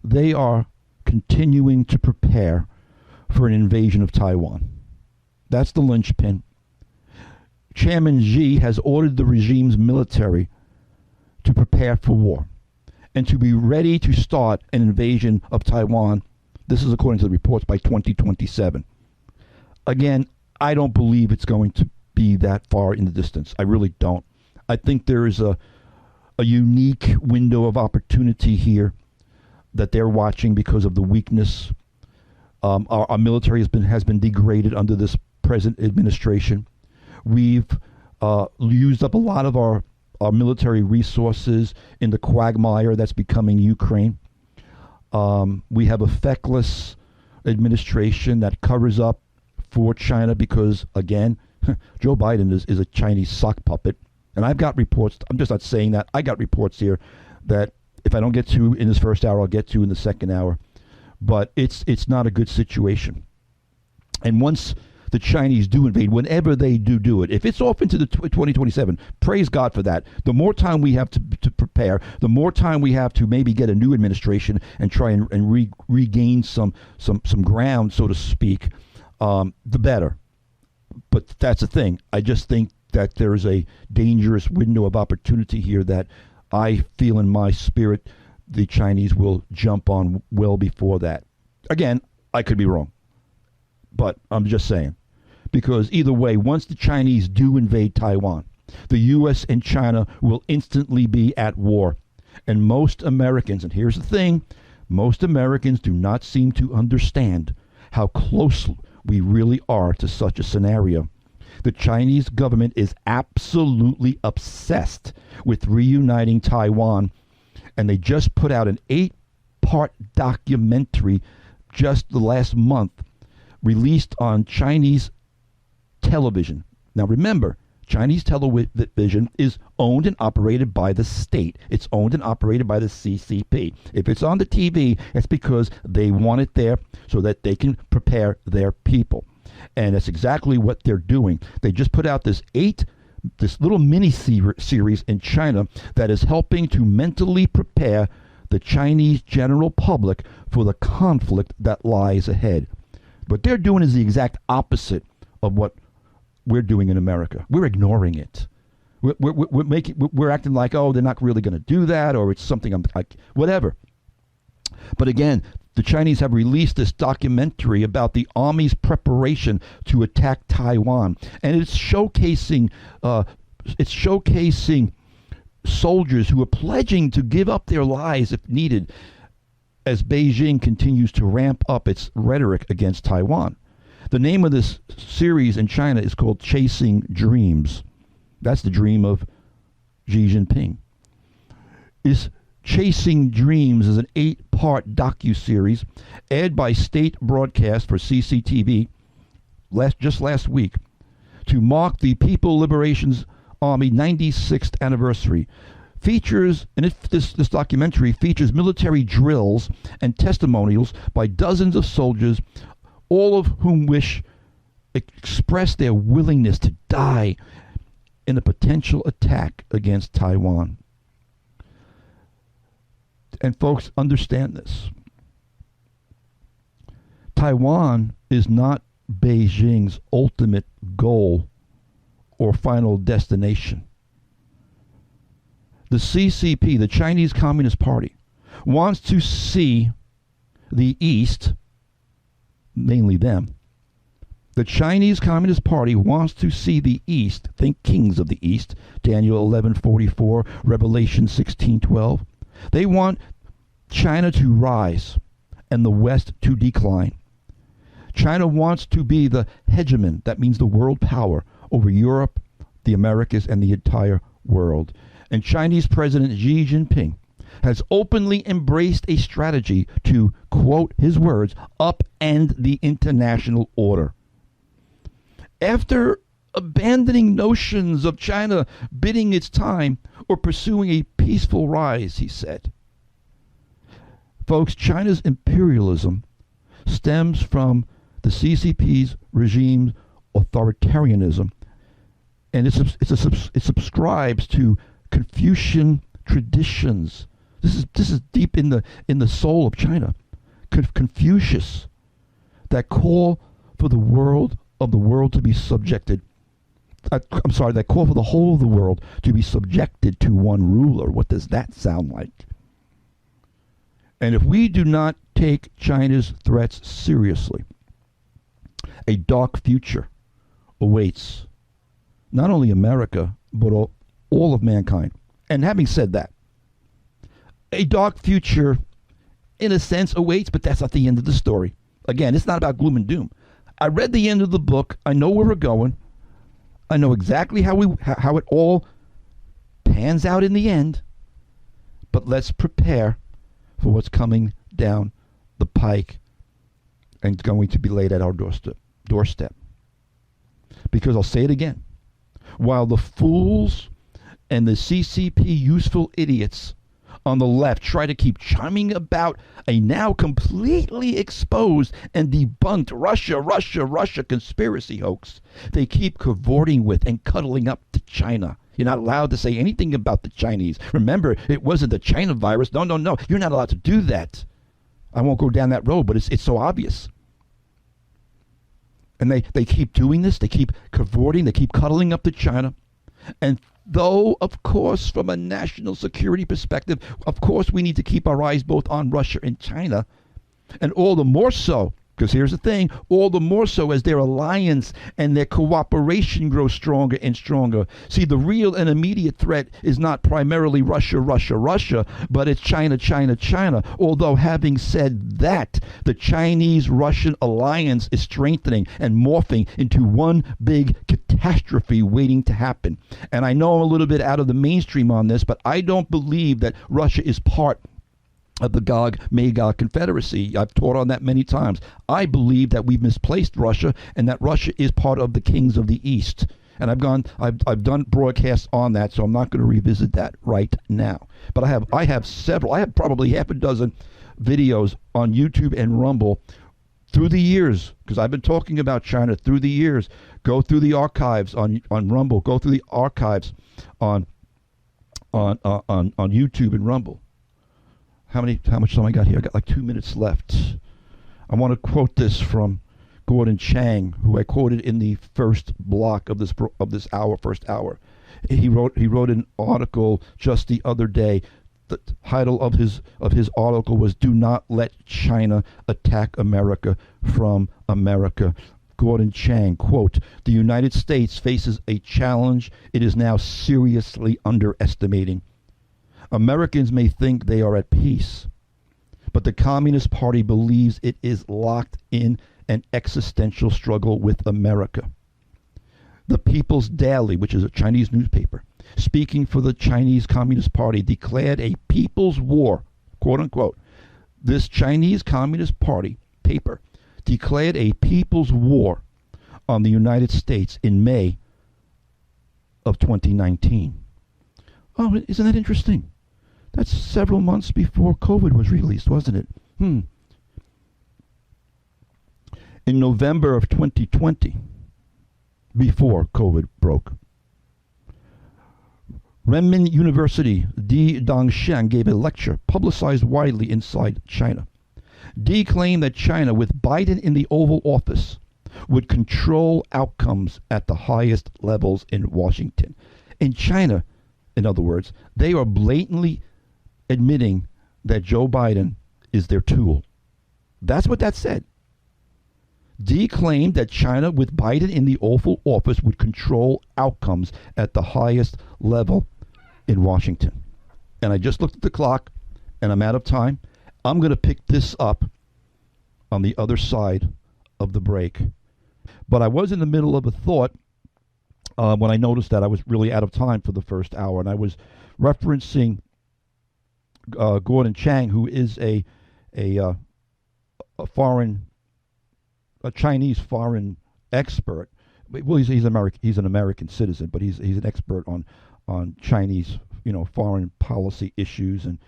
they are continuing to prepare for an invasion of Taiwan. That's the linchpin. Chairman Xi has ordered the regime's military to prepare for war and to be ready to start an invasion of Taiwan. This is according to the reports by 2027. Again, I don't believe it's going to be that far in the distance. I really don't. I think there is a unique window of opportunity here that they're watching because of the weakness. Our military has been degraded under this present administration. We've used up a lot of our military resources in the quagmire that's becoming Ukraine. We have a feckless administration that covers up for China because, again, Joe Biden is a Chinese sock puppet. And I've got reports, I'm just not saying that, I got reports here that if I don't get to in this first hour, I'll get to in the second hour. But it's not a good situation. And once the Chinese do invade, whenever they do it, if it's off into the 2027, praise God for that. The more time we have to prepare, the more time we have to maybe get a new administration and try and regain some ground, so to speak, the better. But that's the thing. I just think that there is a dangerous window of opportunity here that I feel in my spirit the Chinese will jump on well before that. Again, I could be wrong, but I'm just saying. Because either way, once the Chinese do invade Taiwan, the U.S. and China will instantly be at war. And most Americans, and here's the thing, most Americans do not seem to understand how close we really are to such a scenario. The Chinese government is absolutely obsessed with reuniting Taiwan, and they just put out an 8 8-part documentary just the last month released on Chinese television. Now remember, Chinese television is owned and operated by the state. It's owned and operated by the CCP. If it's on the TV, it's because they want it there so that they can prepare their people. And that's exactly what they're doing. They just put out this little mini series in China that is helping to mentally prepare the Chinese general public for the conflict that lies ahead. What they're doing is the exact opposite of what we're doing in America. We're ignoring it. We're acting like, oh, they're not really going to do that, or it's something like whatever. But again, the Chinese have released this documentary about the Army's preparation to attack Taiwan, and it's showcasing soldiers who are pledging to give up their lives if needed, as Beijing continues to ramp up its rhetoric against Taiwan. The name of this series in China is called Chasing Dreams. That's the dream of Xi Jinping. Chasing Dreams is an 8-part docuseries aired by state broadcast for CCTV just last week to mark the People Liberation Army 96th anniversary. This documentary features military drills and testimonials by dozens of soldiers, all of whom express their willingness to die in a potential attack against Taiwan. And folks, understand this. Taiwan is not Beijing's ultimate goal or final destination. The CCP, the Chinese Communist Party, wants to see the East, mainly them. The Chinese Communist Party wants to see the East, think kings of the East, Daniel 11:44, Revelation 16:12. They want China to rise and the West to decline. China wants to be the hegemon, that means the world power, over Europe, the Americas, and the entire world. And Chinese President Xi Jinping has openly embraced a strategy to, quote his words, upend the international order. After abandoning notions of China biding its time or pursuing a peaceful rise, he said. Folks, China's imperialism stems from the CCP's regime's authoritarianism, and it subscribes to Confucian traditions. This is deep in the soul of China. Confucius, that call for the world to be subjected. That call for the whole of the world to be subjected to one ruler. What does that sound like? And if we do not take China's threats seriously, a dark future awaits not only America, but all of mankind. And having said that, a dark future, in a sense, awaits, but that's not the end of the story. Again, it's not about gloom and doom. I read the end of the book. I know where we're going. I know exactly how it all pans out in the end. But let's prepare for what's coming down the pike and going to be laid at our doorstep. Because I'll say it again. While the fools and the CCP useful idiots on the left try to keep chiming about a now completely exposed and debunked Russia conspiracy hoax, they keep cavorting with and cuddling up to China. You're not allowed to say anything about the Chinese. Remember, it wasn't the China virus. No. You're not allowed to do that. I won't go down that road, but it's so obvious. And they keep doing this. They keep cavorting. They keep cuddling up to China. And though, of course, from a national security perspective, of course, we need to keep our eyes both on Russia and China. And all the more so, because here's the thing, all the more so as their alliance and their cooperation grows stronger and stronger. See, the real and immediate threat is not primarily Russia, but it's China. Although, having said that, the Chinese-Russian alliance is strengthening and morphing into one big catastrophe waiting to happen. And I know I'm a little bit out of the mainstream on this, but I don't believe that Russia is part of the Gog-Magog Confederacy. I've taught on that many times. I believe that we've misplaced Russia and that Russia is part of the kings of the East. And I've done broadcasts on that, so I'm not going to revisit that right now. But I have several. I have probably half a dozen videos on YouTube and Rumble through the years, because I've been talking about China through the years. Go through the archives on Rumble. Go through the archives on YouTube and Rumble. How much time I got here? I got like 2 minutes left. I want to quote this from Gordon Chang, who I quoted in the first block of this first hour. He wrote an article just the other day. The title of his article was "Do Not Let China Attack America from America." Gordon Chang, quote, "The United States faces a challenge it is now seriously underestimating. Americans may think they are at peace, but the Communist Party believes it is locked in an existential struggle with America." The People's Daily, which is a Chinese newspaper, speaking for the Chinese Communist Party, declared a people's war, quote unquote. This Chinese Communist Party paper declared a people's war on the United States in May of 2019. Oh, isn't that interesting? That's several months before COVID was released, wasn't it? In November of 2020, before COVID broke, Renmin University, Di Dongshan gave a lecture publicized widely inside China. Di claimed that China, with Biden in the Oval Office, would control outcomes at the highest levels in Washington. In China, in other words, they are blatantly admitting that Joe Biden is their tool. That's what that said. Di claimed that China, with Biden in the Oval Office, would control outcomes at the highest level in Washington. And I just looked at the clock, and I'm out of time. I'm going to pick this up on the other side of the break. But I was in the middle of a thought when I noticed that I was really out of time for the first hour, and I was referencing Gordon Chang, who is a Chinese foreign expert. Well, he's American. He's an American citizen, but he's an expert on Chinese, foreign policy issues, and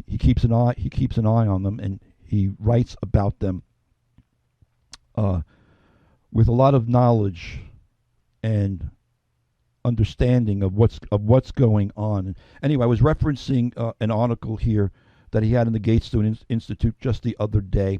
he keeps an eye on them, and he writes about them with a lot of knowledge and understanding of what's going on. And anyway, I was referencing an article here that he had in the Gatestone Institute just the other day.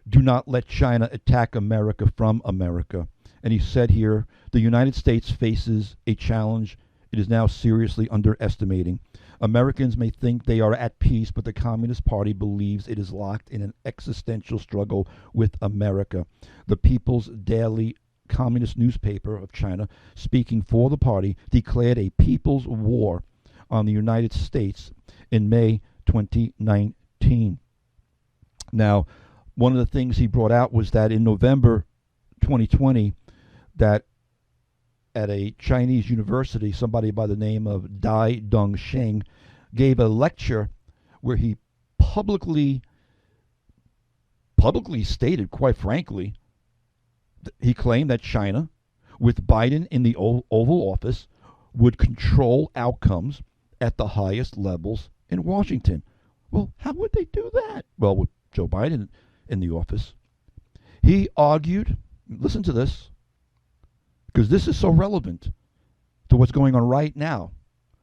Do not let China attack America from America. And he said here, the United States faces a challenge it is now seriously underestimating. Americans may think they are at peace, but the Communist Party believes it is locked in an existential struggle with America. The People's Daily Communist newspaper of China, speaking for the party, declared a people's war on the United States in May 2019. Now, one of the things he brought out was that in November 2020, that at a Chinese university, somebody by the name of Di Dongshan gave a lecture where he publicly stated, quite frankly, he claimed that China, with Biden in the Oval Office, would control outcomes at the highest levels in Washington. Well, how would they do that? Well, with Joe Biden in the office. He argued, listen to this, because this is so relevant to what's going on right now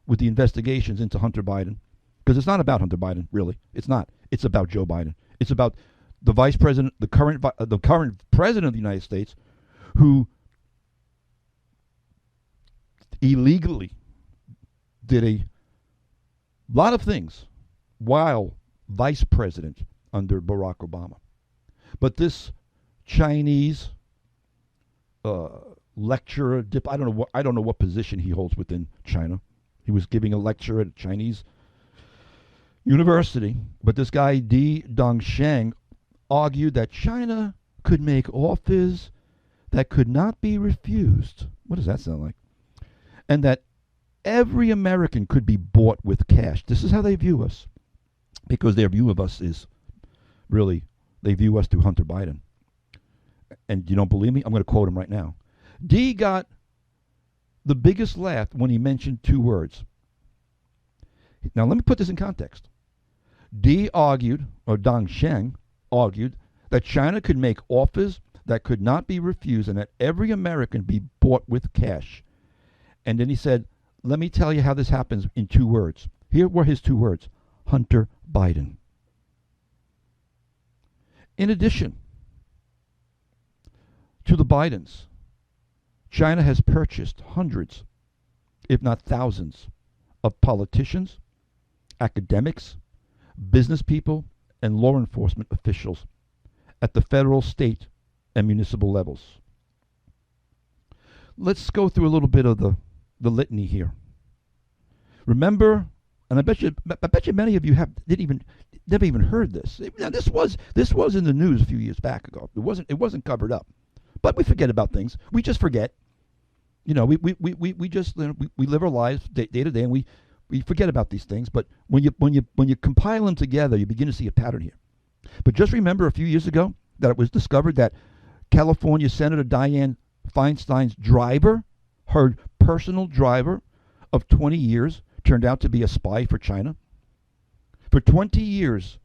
with the investigations into Hunter Biden. Because it's not about Hunter Biden, really. It's not. It's about Joe Biden. It's about the vice president, the current president of the United States, who illegally did a lot of things while vice president under Barack Obama. But this Chinese lecturer, I don't know what position he holds within China. He was giving a lecture at a Chinese university, but this guy Di Dongshan argued that China could make offers that could not be refused. What does that sound like? And that every American could be bought with cash. This is how they view us. because their view of us is really, they view us through Hunter Biden. And you don't believe me? I'm going to quote him right now. D got the biggest laugh when he mentioned two words. Now, let me put this in context. D argued, or Dong Sheng argued, that China could make offers that could not be refused and that every American be bought with cash. And then he said, let me tell you how this happens in two words. Here were his two words: Hunter Biden. In addition to the Bidens, China has purchased hundreds, if not thousands, of politicians, academics, business people, and law enforcement officials at the federal, state, and municipal levels. Let's go through a little bit of the litany here. Remember, and I bet you many of you never even heard this. Now, this was in the news a few years back ago. It wasn't covered up, but we forget about things. We just forget. We just we live our lives day to day, and we forget about these things. But when you compile them together, you begin to see a pattern here. But just remember, a few years ago, that it was discovered that California Senator Dianne Feinstein's driver, her personal driver of 20 years, turned out to be a spy for China. For 20 years,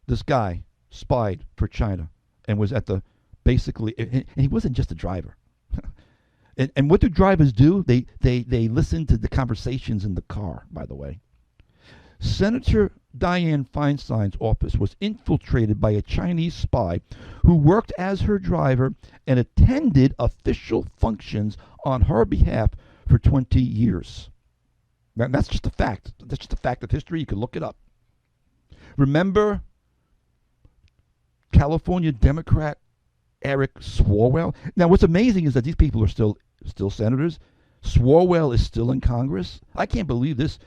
this guy spied for China and was at the, basically, and he wasn't just a driver. And what do drivers do? They listen to the conversations in the car, by the way. Senator Dianne Feinstein's office was infiltrated by a Chinese spy who worked as her driver and attended official functions on her behalf for 20 years. Now, that's just a fact. That's just a fact of history. You can look it up. Remember California Democrat Eric Swalwell? Now, what's amazing is that these people are still senators. Swalwell is still in Congress. I can't believe this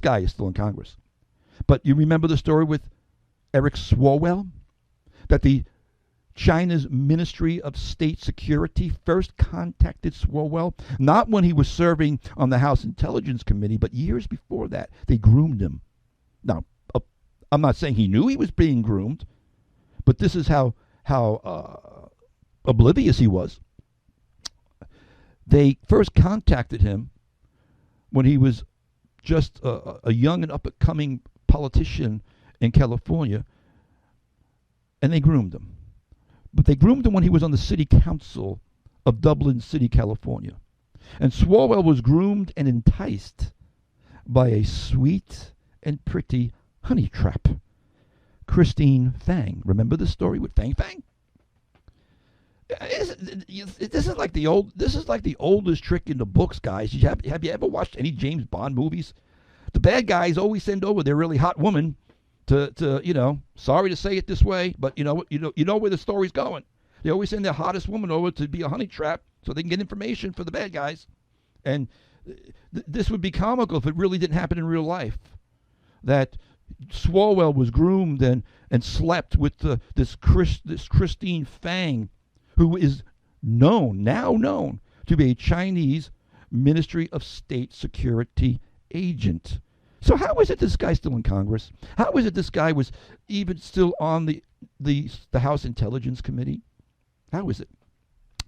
guy is still in Congress. But you remember the story with Eric Swalwell? That the China's Ministry of State Security first contacted Swalwell, not when he was serving on the House Intelligence Committee, but years before that. They groomed him. Now, I'm not saying he knew he was being groomed, but this is how oblivious he was. They first contacted him when he was just a young and up-and-coming politician in California, and they groomed him. But they groomed him when he was on the city council of Dublin City, California. And Swalwell was groomed and enticed by a sweet and pretty honey trap, Christine Fang. Remember the story with Fang Fang? This is like the oldest trick in the books, guys. Have you ever watched any James Bond movies? The bad guys always send over their really hot woman to sorry to say it this way, but you know where the story's going. They always send their hottest woman over to be a honey trap so they can get information for the bad guys. And this would be comical if it really didn't happen in real life. That Swalwell was groomed and slept with this Christine Fang, who is now known to be a Chinese Ministry of State Security agent. So how is it this guy's still in Congress? How is it this guy was even still on the House Intelligence Committee? How is it?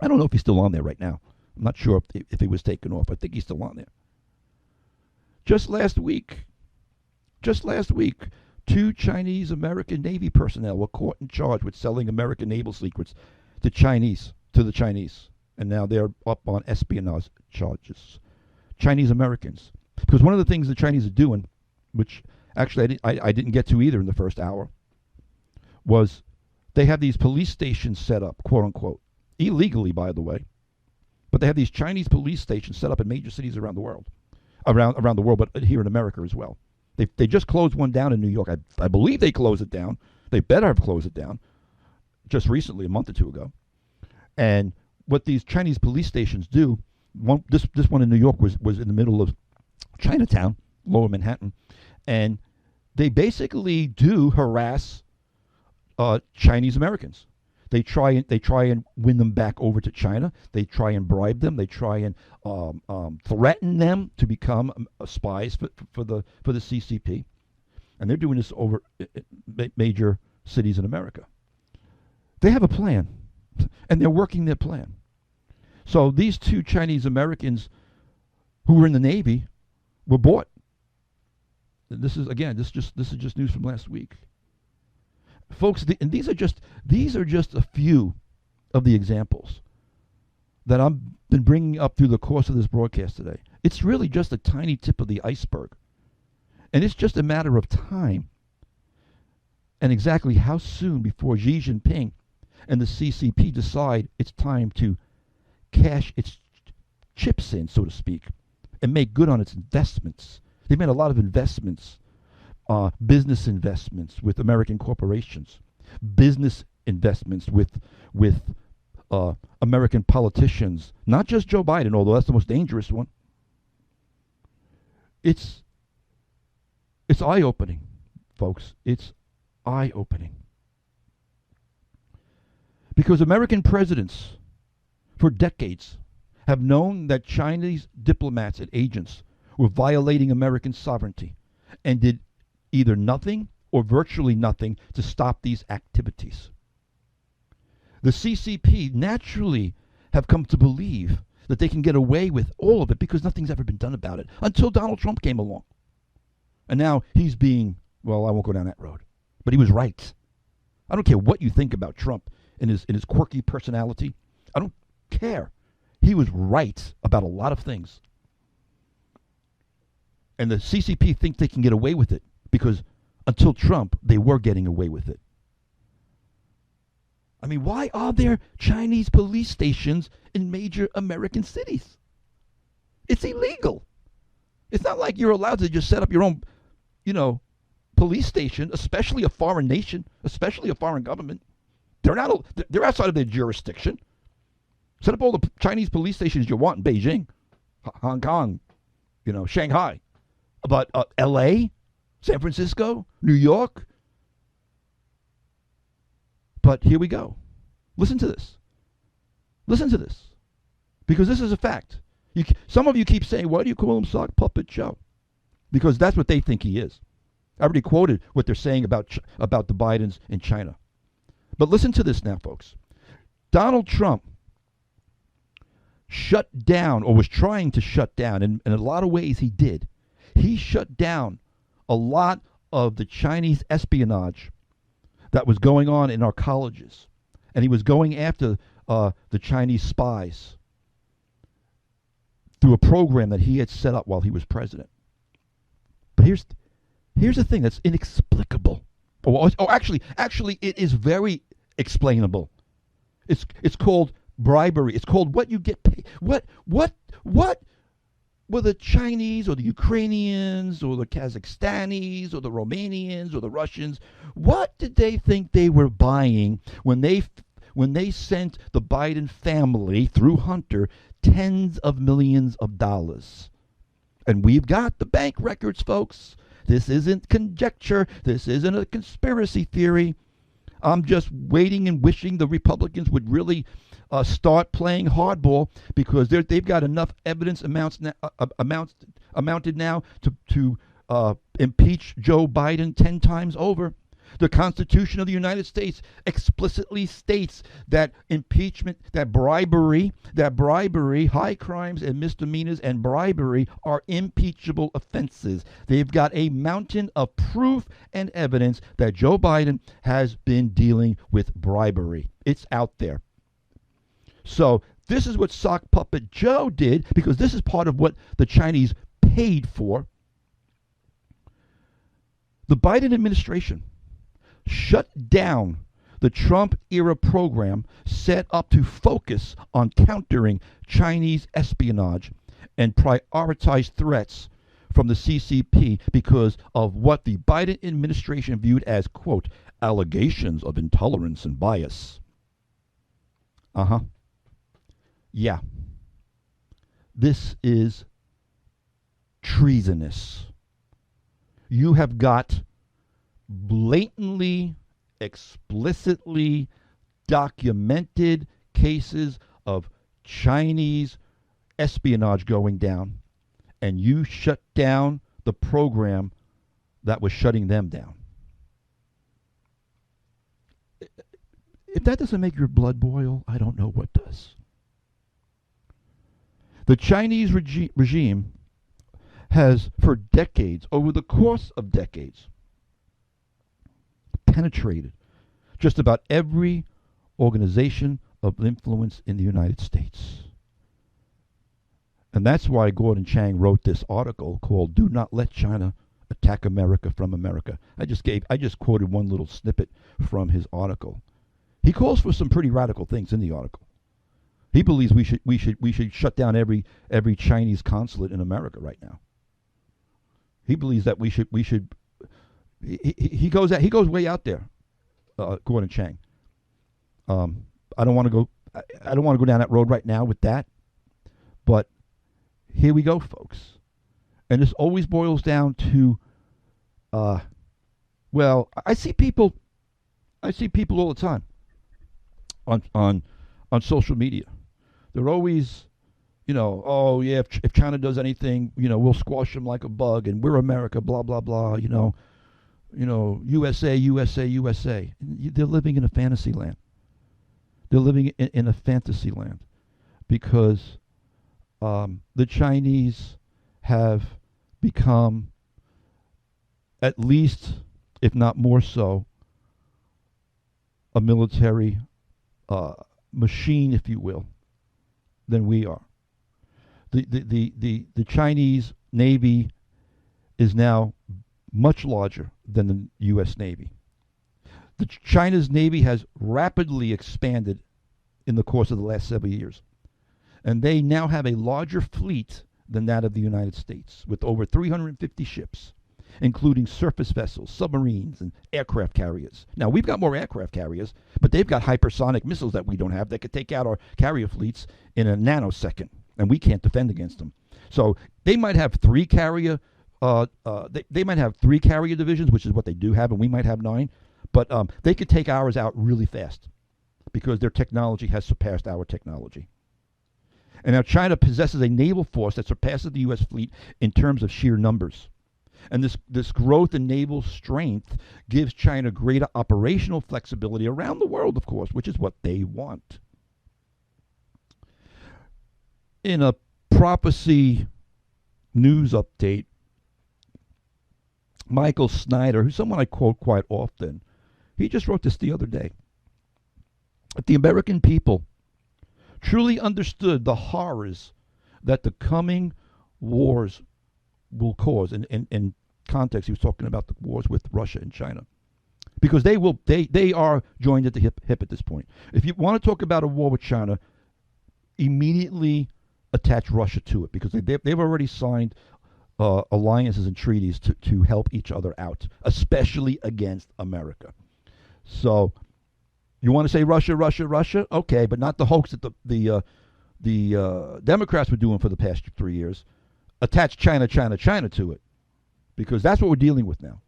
I don't know if he's still on there right now. I'm not sure if he was taken off. I think he's still on there. Just last week, 2 Chinese American Navy personnel were caught and charged with selling American naval secrets to the Chinese. And now they're up on espionage charges. Chinese Americans. Because one of the things the Chinese are doing, which actually I didn't get to either in the first hour, was they have these police stations set up, quote unquote, illegally, by the way. But they have these Chinese police stations set up in major cities around the world, but here in America as well. They just closed one down in New York. I believe they closed it down. They better have closed it down just recently, a month or two ago. And what these Chinese police stations do, this one in New York was in the middle of Chinatown, Lower Manhattan, and they basically do harass Chinese Americans. They try and win them back over to China. They try and bribe them. They try and threaten them to become spies for the CCP. And they're doing this over major cities in America. They have a plan, and they're working their plan. So these two Chinese Americans who were in the Navy were bought. This is just news from last week, folks. And these are just a few of the examples that I've been bringing up through the course of this broadcast today. It's really just a tiny tip of the iceberg, and it's just a matter of time and exactly how soon before Xi Jinping and the CCP decide it's time to cash its chips in, so to speak, and make good on its investments. They've made a lot of investments, business investments with American corporations, business investments with American politicians, not just Joe Biden, although that's the most dangerous one. It's eye-opening, folks. It's eye-opening. Because American presidents, for decades, have known that Chinese diplomats and agents were violating American sovereignty and did either nothing or virtually nothing to stop these activities. The CCP naturally have come to believe that they can get away with all of it because nothing's ever been done about it until Donald Trump came along. And now he's being, well, I won't go down that road, but he was right. I don't care what you think about Trump and his quirky personality. I don't care. He was right about a lot of things. And the CCP think they can get away with it because until Trump, they were getting away with it. I mean, why are there Chinese police stations in major American cities? It's illegal. It's not like you're allowed to just set up your own, police station, especially a foreign nation, especially a foreign government. They're outside of their jurisdiction. Set up all the Chinese police stations you want in Beijing, Hong Kong, Shanghai. But L.A., San Francisco, New York. But here we go. Listen to this. Listen to this. Because this is a fact. Some of you keep saying, why do you call him Sock Puppet Joe? Because that's what they think he is. I already quoted what they're saying about the Bidens in China. But listen to this now, folks. Donald Trump shut down, or was trying to shut down, and in a lot of ways he did. He shut down a lot of the Chinese espionage that was going on in our colleges. And he was going after the Chinese spies through a program that he had set up while he was president. But here's the thing that's inexplicable. Actually, it is very explainable. It's called bribery. It's called what you get paid. What were the Chinese or the Ukrainians or the Kazakhstanis or the Romanians or the Russians, what did they think they were buying when they sent the Biden family through Hunter tens of millions of dollars? And we've got the bank records, folks. This isn't conjecture. This isn't a conspiracy theory. I'm just waiting and wishing the Republicans would really start playing hardball, because they've got enough evidence amounted now to impeach Joe Biden 10 times over. The Constitution of the United States explicitly states that impeachment, that bribery, high crimes and misdemeanors and bribery are impeachable offenses. They've got a mountain of proof and evidence that Joe Biden has been dealing with bribery. It's out there. So this is what Sock Puppet Joe did, because this is part of what the Chinese paid for. The Biden administration shut down the Trump-era program set up to focus on countering Chinese espionage and prioritize threats from the CCP because of what the Biden administration viewed as, quote, allegations of intolerance and bias. Yeah. This is treasonous. You have got blatantly, explicitly documented cases of Chinese espionage going down, and you shut down the program that was shutting them down. If that doesn't make your blood boil, I don't know what does. The Chinese regime has, for decades, over the course of decades, penetrated just about every organization of influence in the United States. And that's why Gordon Chang wrote this article called "Do Not Let China Attack America from America." I just quoted one little snippet from his article. He calls for some pretty radical things in the article. He believes we should shut down every Chinese consulate in America right now. He believes that we should. He goes way out there. Gordon Chang. I don't want to go. I don't want to go down that road right now with that. But here we go, folks. And this always boils down to. Well, I see people all the time. On social media, they're always, oh yeah, if China does anything, we'll squash them like a bug, and we're America, blah blah blah, USA, USA, USA. They're living in a fantasy land. They're living in a fantasy land, because the Chinese have become, at least, if not more so, a military machine, if you will, than we are. The Chinese Navy is now much larger than the U.S. Navy. China's Navy has rapidly expanded in the course of the last several years. And they now have a larger fleet than that of the United States, with over 350 ships, including surface vessels, submarines, and aircraft carriers. Now, we've got more aircraft carriers, but they've got hypersonic missiles that we don't have that could take out our carrier fleets in a nanosecond, and we can't defend against them. So they might have three carrier they might have 3 carrier divisions, which is what they do have, and we might have 9, but they could take ours out really fast because their technology has surpassed our technology. And now China possesses a naval force that surpasses the U.S. fleet in terms of sheer numbers. And this growth in naval strength gives China greater operational flexibility around the world, of course, which is what they want. In a prophecy news update, Michael Snyder, who's someone I quote quite often, he just wrote this the other day. If the American people truly understood the horrors that the coming wars will cause, in context, he was talking about the wars with Russia and China, because they are joined at the hip at this point. If you want to talk about a war with China, immediately attach Russia to it, because they've already signed alliances and treaties to help each other out, especially against America. So you want to say Russia, Russia, Russia? Okay, but not the hoax that the Democrats were doing for the past 3 years. Attach China, China, China to it, because that's what we're dealing with now.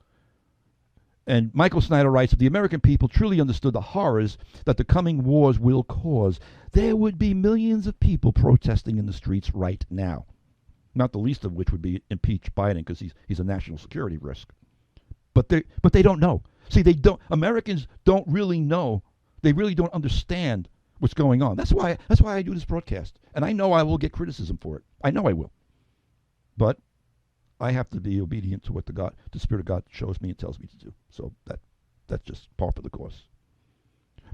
And Michael Snyder writes, if the American people truly understood the horrors that the coming wars will cause, there would be millions of people protesting in the streets right now. Not the least of which would be impeach Biden, because he's a national security risk. But they don't know. See, Americans don't really know. They really don't understand what's going on. That's why I do this broadcast. And I know I will get criticism for it. I know I will. But I have to be obedient to what the Spirit of God shows me and tells me to do. So that's just par for the course.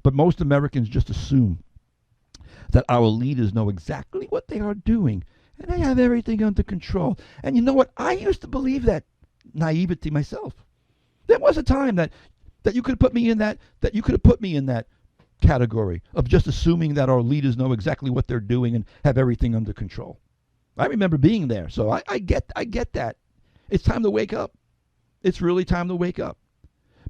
But most Americans just assume that our leaders know exactly what they are doing, and they have everything under control. And you know what? I used to believe that naivety myself. There was a time that you could put me in that you could have put me in that category of just assuming that our leaders know exactly what they're doing and have everything under control. I remember being there, so I get that. It's time to wake up. It's really time to wake up.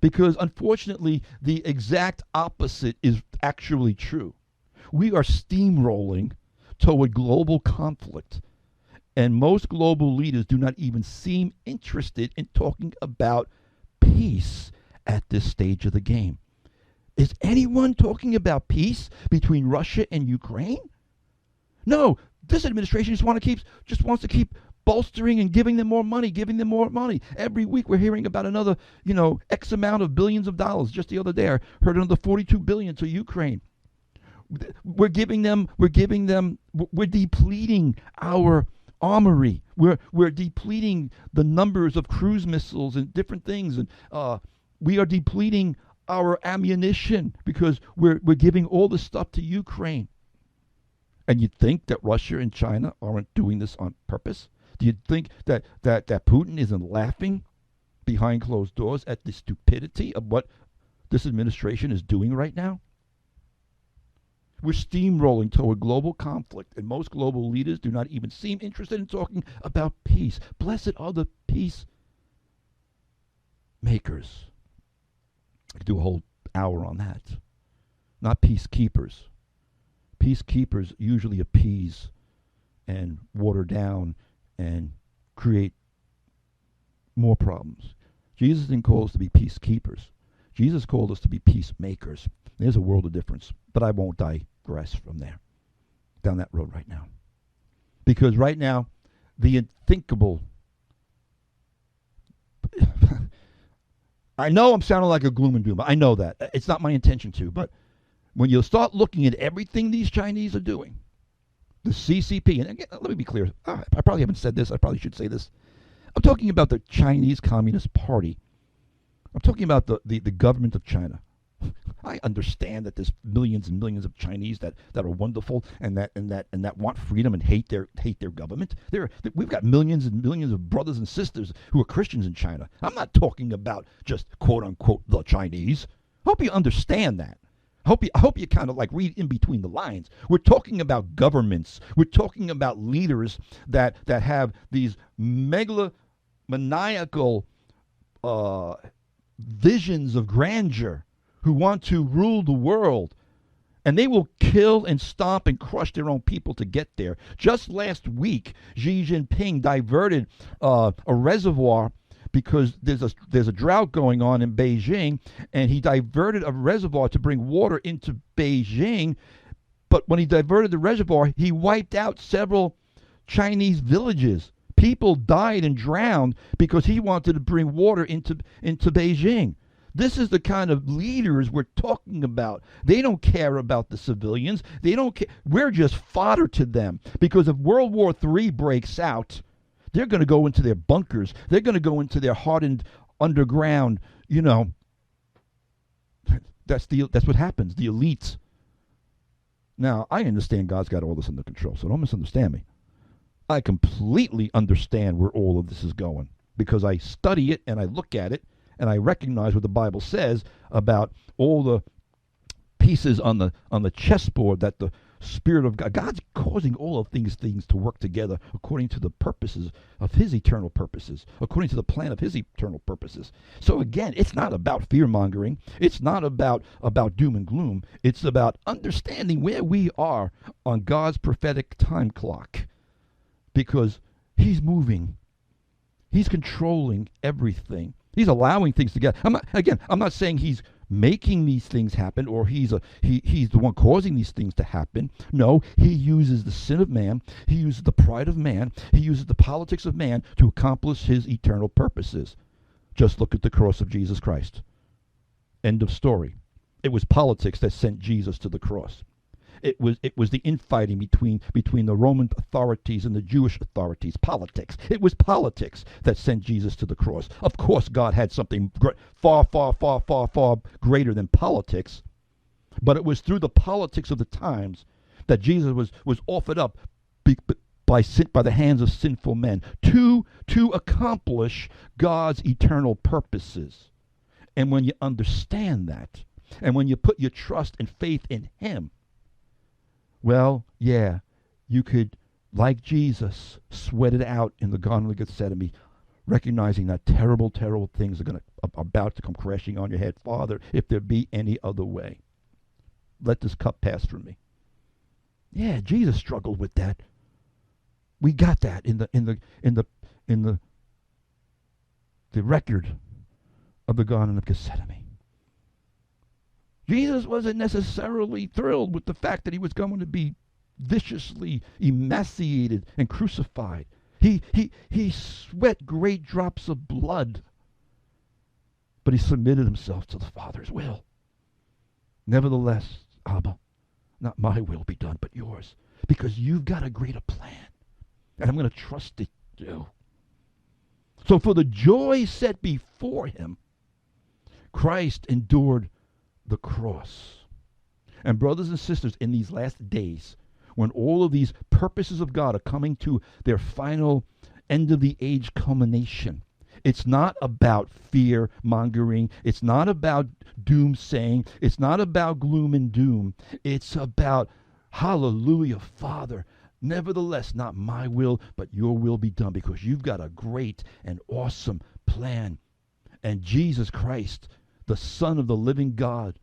Because unfortunately, the exact opposite is actually true. We are steamrolling toward global conflict, and most global leaders do not even seem interested in talking about peace at this stage of the game. Is anyone talking about peace between Russia and Ukraine? No. This administration just wants to keep bolstering and giving them more money, giving them more money. Every week we're hearing about another, X amount of billions of dollars. Just the other day I heard another $42 billion to Ukraine. We're depleting our armory. We're depleting the numbers of cruise missiles and different things, and we are depleting our ammunition because we're giving all this stuff to Ukraine. And you think that Russia and China aren't doing this on purpose? Do you think that Putin isn't laughing behind closed doors at the stupidity of what this administration is doing right now? We're steamrolling toward global conflict, and most global leaders do not even seem interested in talking about peace. Blessed are the peace makers. I could do a whole hour on that. Not peacekeepers. Peacekeepers usually appease and water down and create more problems. Jesus didn't call us to be peacekeepers. Jesus called us to be peacemakers. There's a world of difference, but I won't digress from there, down that road right now. Because right now, the unthinkable, I know I'm sounding like a gloom and doom. I know that. It's not my intention to, but when you start looking at everything these Chinese are doing, the CCP, and again, let me be clear, I probably haven't said this, I probably should say this. I'm talking about the Chinese Communist Party. I'm talking about the government of China. I understand that there's millions and millions of Chinese that are wonderful and that want freedom and hate their government. We've got millions and millions of brothers and sisters who are Christians in China. I'm not talking about just quote unquote the Chinese. I hope you understand that. I hope you kind of like read in between the lines. We're talking about governments. We're talking about leaders that have these megalomaniacal visions of grandeur, who want to rule the world, and they will kill and stomp and crush their own people to get there. Just last week, Xi Jinping diverted a reservoir because there's a drought going on in Beijing, and he diverted a reservoir to bring water into Beijing. But when he diverted the reservoir, he wiped out several Chinese villages. People died and drowned because he wanted to bring water into Beijing. This is the kind of leaders we're talking about. They don't care about the civilians. They don't care. We're just fodder to them, because if World War III breaks out, they're going to go into their bunkers. They're going to go into their hardened underground, That's what happens, the elites. Now, I understand God's got all this under control, so don't misunderstand me. I completely understand where all of this is going, because I study it and I look at it, and I recognize what the Bible says about all the pieces on the chessboard that the Spirit of God's causing all of these things to work together according to the purposes of His eternal purposes, according to the plan of His eternal purposes. So again, it's not about fear-mongering. It's not about doom and gloom. It's about understanding where we are on God's prophetic time clock, because He's moving. He's controlling everything. He's allowing things to get. I'm not saying He's making these things happen, or he's the one causing these things to happen. No, He uses the sin of man. He uses the pride of man. He uses the politics of man to accomplish His eternal purposes. Just look at the cross of Jesus Christ. End of story. It was politics that sent Jesus to the cross. It was the infighting between the Roman authorities and the Jewish authorities. Politics. It was politics that sent Jesus to the cross. Of course, God had something far, far, far, far, far greater than politics. But it was through the politics of the times that Jesus was offered up by the hands of sinful men to accomplish God's eternal purposes. And when you understand that, and when you put your trust and faith in Him, well, yeah, you could, like Jesus, sweat it out in the Garden of Gethsemane, recognizing that terrible, terrible things are about to come crashing on your head. Father, if there be any other way, let this cup pass from me. Yeah, Jesus struggled with that. We got that in the record of the Garden of Gethsemane. Jesus wasn't necessarily thrilled with the fact that He was going to be viciously emaciated and crucified. He sweat great drops of blood, but he submitted himself to the Father's will. Nevertheless, Abba, not my will be done, but yours, because you've got a greater plan, and I'm going to trust it you. So for the joy set before him, Christ endured the cross. And brothers and sisters, in these last days, when all of these purposes of God are coming to their final end of the age culmination, it's not about fear mongering. It's not about doomsaying. It's not about gloom and doom. It's about, hallelujah, Father, nevertheless, not my will, but your will be done, because you've got a great and awesome plan. And Jesus Christ, the Son of the living God,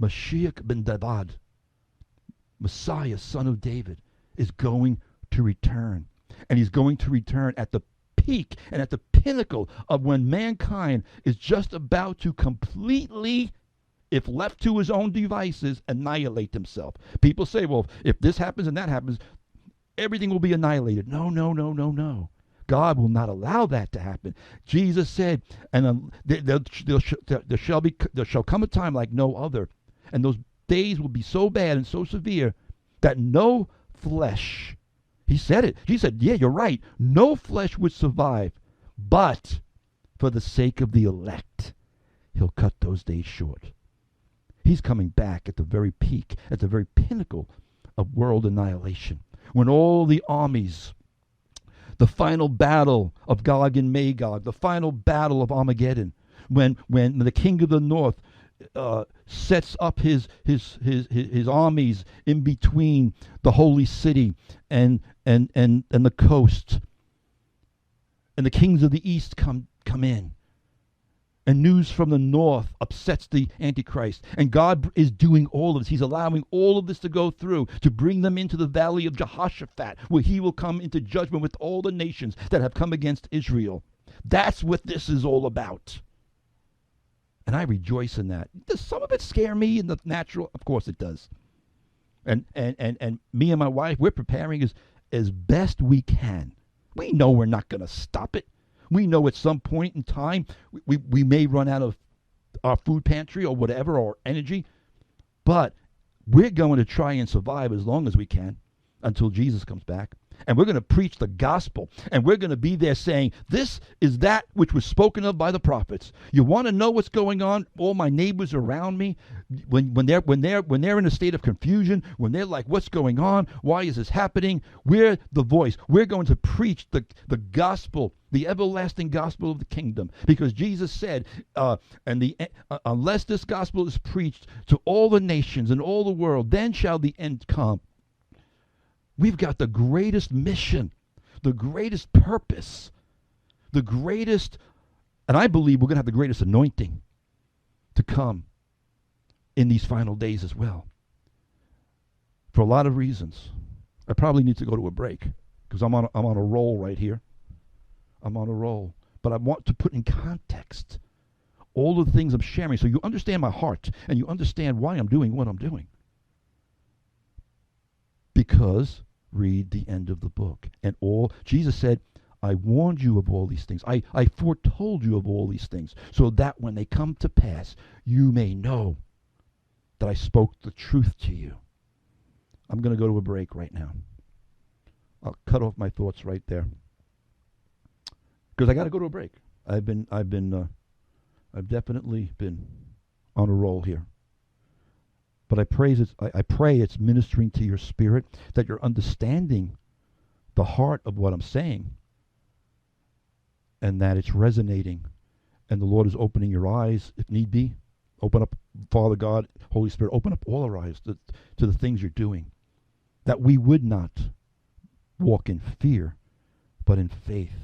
Mashiach ben David, Messiah, son of David, is going to return. And he's going to return at the peak and at the pinnacle of when mankind is just about to completely, if left to his own devices, annihilate himself. People say, well, if this happens and that happens, everything will be annihilated. No, no, no, no, no. God will not allow that to happen. Jesus said, and there shall come a time like no other, and those days will be so bad and so severe that no flesh, he said it. He said, yeah, you're right. No flesh would survive, but for the sake of the elect, he'll cut those days short. He's coming back at the very peak, at the very pinnacle of world annihilation, when all the armies, the final battle of Gog and Magog, the final battle of Armageddon, when the king of the north sets up his armies in between the holy city and the coast, and the kings of the east come in, and news from the north upsets the Antichrist, and God is doing all of this. He's allowing all of this to go through to bring them into the valley of Jehoshaphat, where he will come into judgment with all the nations that have come against Israel. That's what this is all about. And I rejoice in that. Does some of it scare me in the natural? Of course it does. And me and my wife, we're preparing as best we can. We know we're not going to stop it. We know at some point in time we may run out of our food pantry or whatever, or energy, but we're going to try and survive as long as we can until Jesus comes back. And we're going to preach the gospel, and we're going to be there saying, this is that which was spoken of by the prophets. You want to know what's going on? All my neighbors around me, when they're in a state of confusion, when they're like, what's going on? Why is this happening? We're the voice. We're going to preach the gospel, the everlasting gospel of the kingdom, because Jesus said, unless this gospel is preached to all the nations and all the world, then shall the end come. We've got the greatest mission, the greatest purpose, the greatest, and I believe we're going to have the greatest anointing to come in these final days as well. For a lot of reasons. I probably need to go to a break because I'm on a roll right here. I'm on a roll. But I want to put in context all of the things I'm sharing so you understand my heart and you understand why I'm doing what I'm doing. Because read the end of the book. And all Jesus said, I warned you of all these things. I foretold you of all these things, so that when they come to pass, you may know that I spoke the truth to you. I'm going to go to a break right now. I'll cut off my thoughts right there, because I got to go to a break. I've definitely been on a roll here. But I pray it's ministering to your spirit, that you're understanding the heart of what I'm saying, and that it's resonating, and the Lord is opening your eyes, if need be. Open up, Father God, Holy Spirit, open up all our eyes to the things you're doing, that we would not walk in fear, but in faith,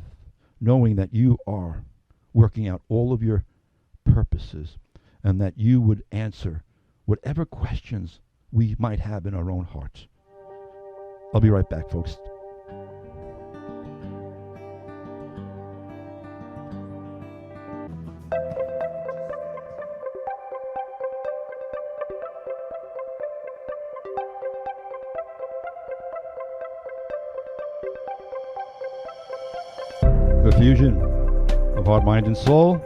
knowing that you are working out all of your purposes, and that you would answer whatever questions we might have in our own hearts. I'll be right back, folks. Fusion of Heart, Mind, and Soul.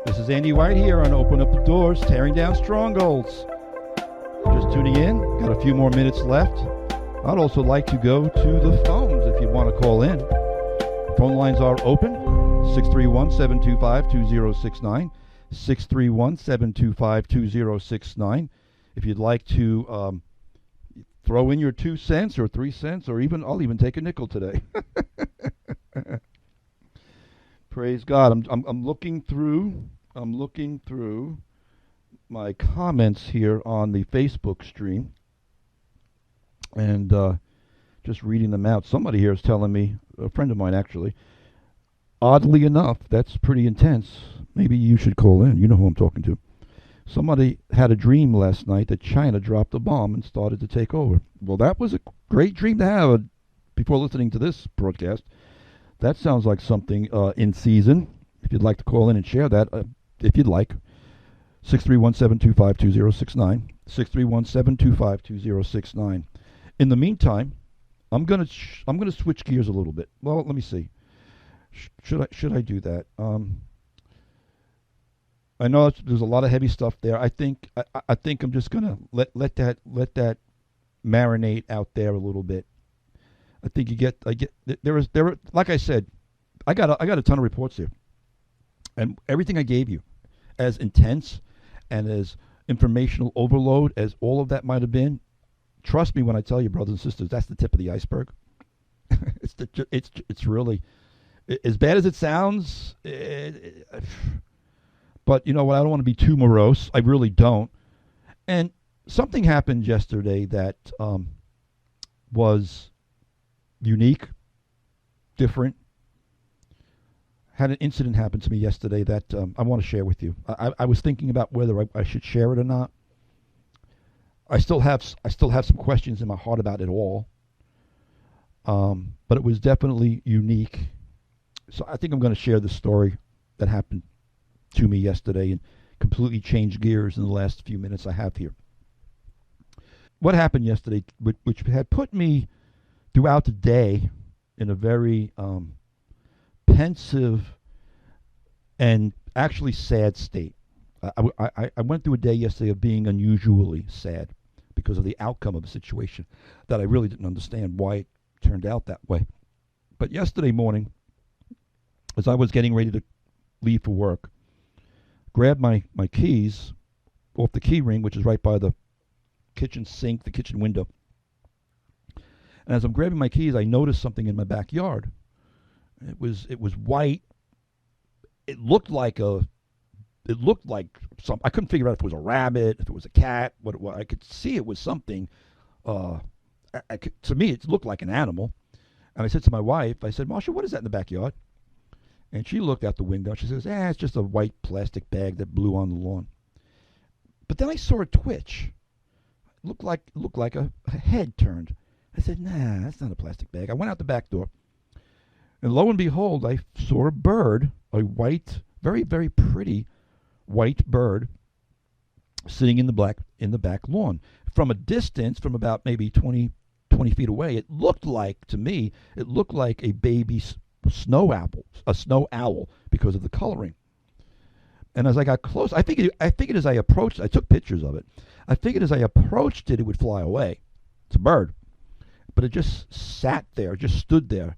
This is Andy White here on Open Up the Doors, Tearing Down Strongholds. Just tuning in, got a few more minutes left. I'd also like to go to the phones if you want to call in. Phone lines are open, 631-725-2069, 631-725-2069. If you'd like to throw in your 2 cents or 3 cents, or I'll even take a nickel today. Praise God. I'm looking through my comments here on the Facebook stream, and just reading them out. Somebody here is telling me, a friend of mine actually, oddly enough, that's pretty intense. Maybe you should call in. You know who I'm talking to. Somebody had a dream last night that China dropped a bomb and started to take over. Well, that was a great dream to have before listening to this broadcast. That sounds like something in season. If you'd like to call in and share that, if you'd like, 631-725-2069, 631-725-2069. In the meantime, I'm gonna switch gears a little bit. Well, let me see. Should I do that? I know there's a lot of heavy stuff there. I think I'm just gonna let that marinate out there a little bit. I think there like I said, I got a ton of reports here, and everything I gave you, as intense and as informational overload as all of that might have been, trust me when I tell you, brothers and sisters, that's the tip of the iceberg. It's really as bad as it sounds. But you know what? I don't want to be too morose. I really don't. And something happened yesterday that was unique, different. Had an incident happen to me yesterday that I want to share with you. I was thinking about whether I should share it or not. I still have some questions in my heart about it all. But it was definitely unique. So I think I'm going to share the story that happened to me yesterday and completely change gears in the last few minutes I have here. What happened yesterday, which had put me throughout the day in a very pensive and actually sad state. I went through a day yesterday of being unusually sad because of the outcome of a situation that I really didn't understand why it turned out that way. But yesterday morning, as I was getting ready to leave for work, grabbed my keys off the key ring, which is right by the kitchen sink, the kitchen window. And as I'm grabbing my keys, I noticed something in my backyard. It was white. It looked like some. I couldn't figure out if it was a rabbit, if it was a cat, what it was. I could see it was something. To me, it looked like an animal. And I said to my wife, I said, Marsha, what is that in the backyard? And she looked out the window. She says, it's just a white plastic bag that blew on the lawn. But then I saw a twitch. It looked like a head turned. I said, nah, that's not a plastic bag. I went out the back door. And lo and behold, I saw a bird, a white, very, very pretty white bird, sitting in the back lawn. From a distance, from about maybe 20 feet away, it looked like a baby snow owl because of the coloring. And as I got close, I figured as I approached, I took pictures of it. I figured as I approached it would fly away. It's a bird. But it just sat there, just stood there.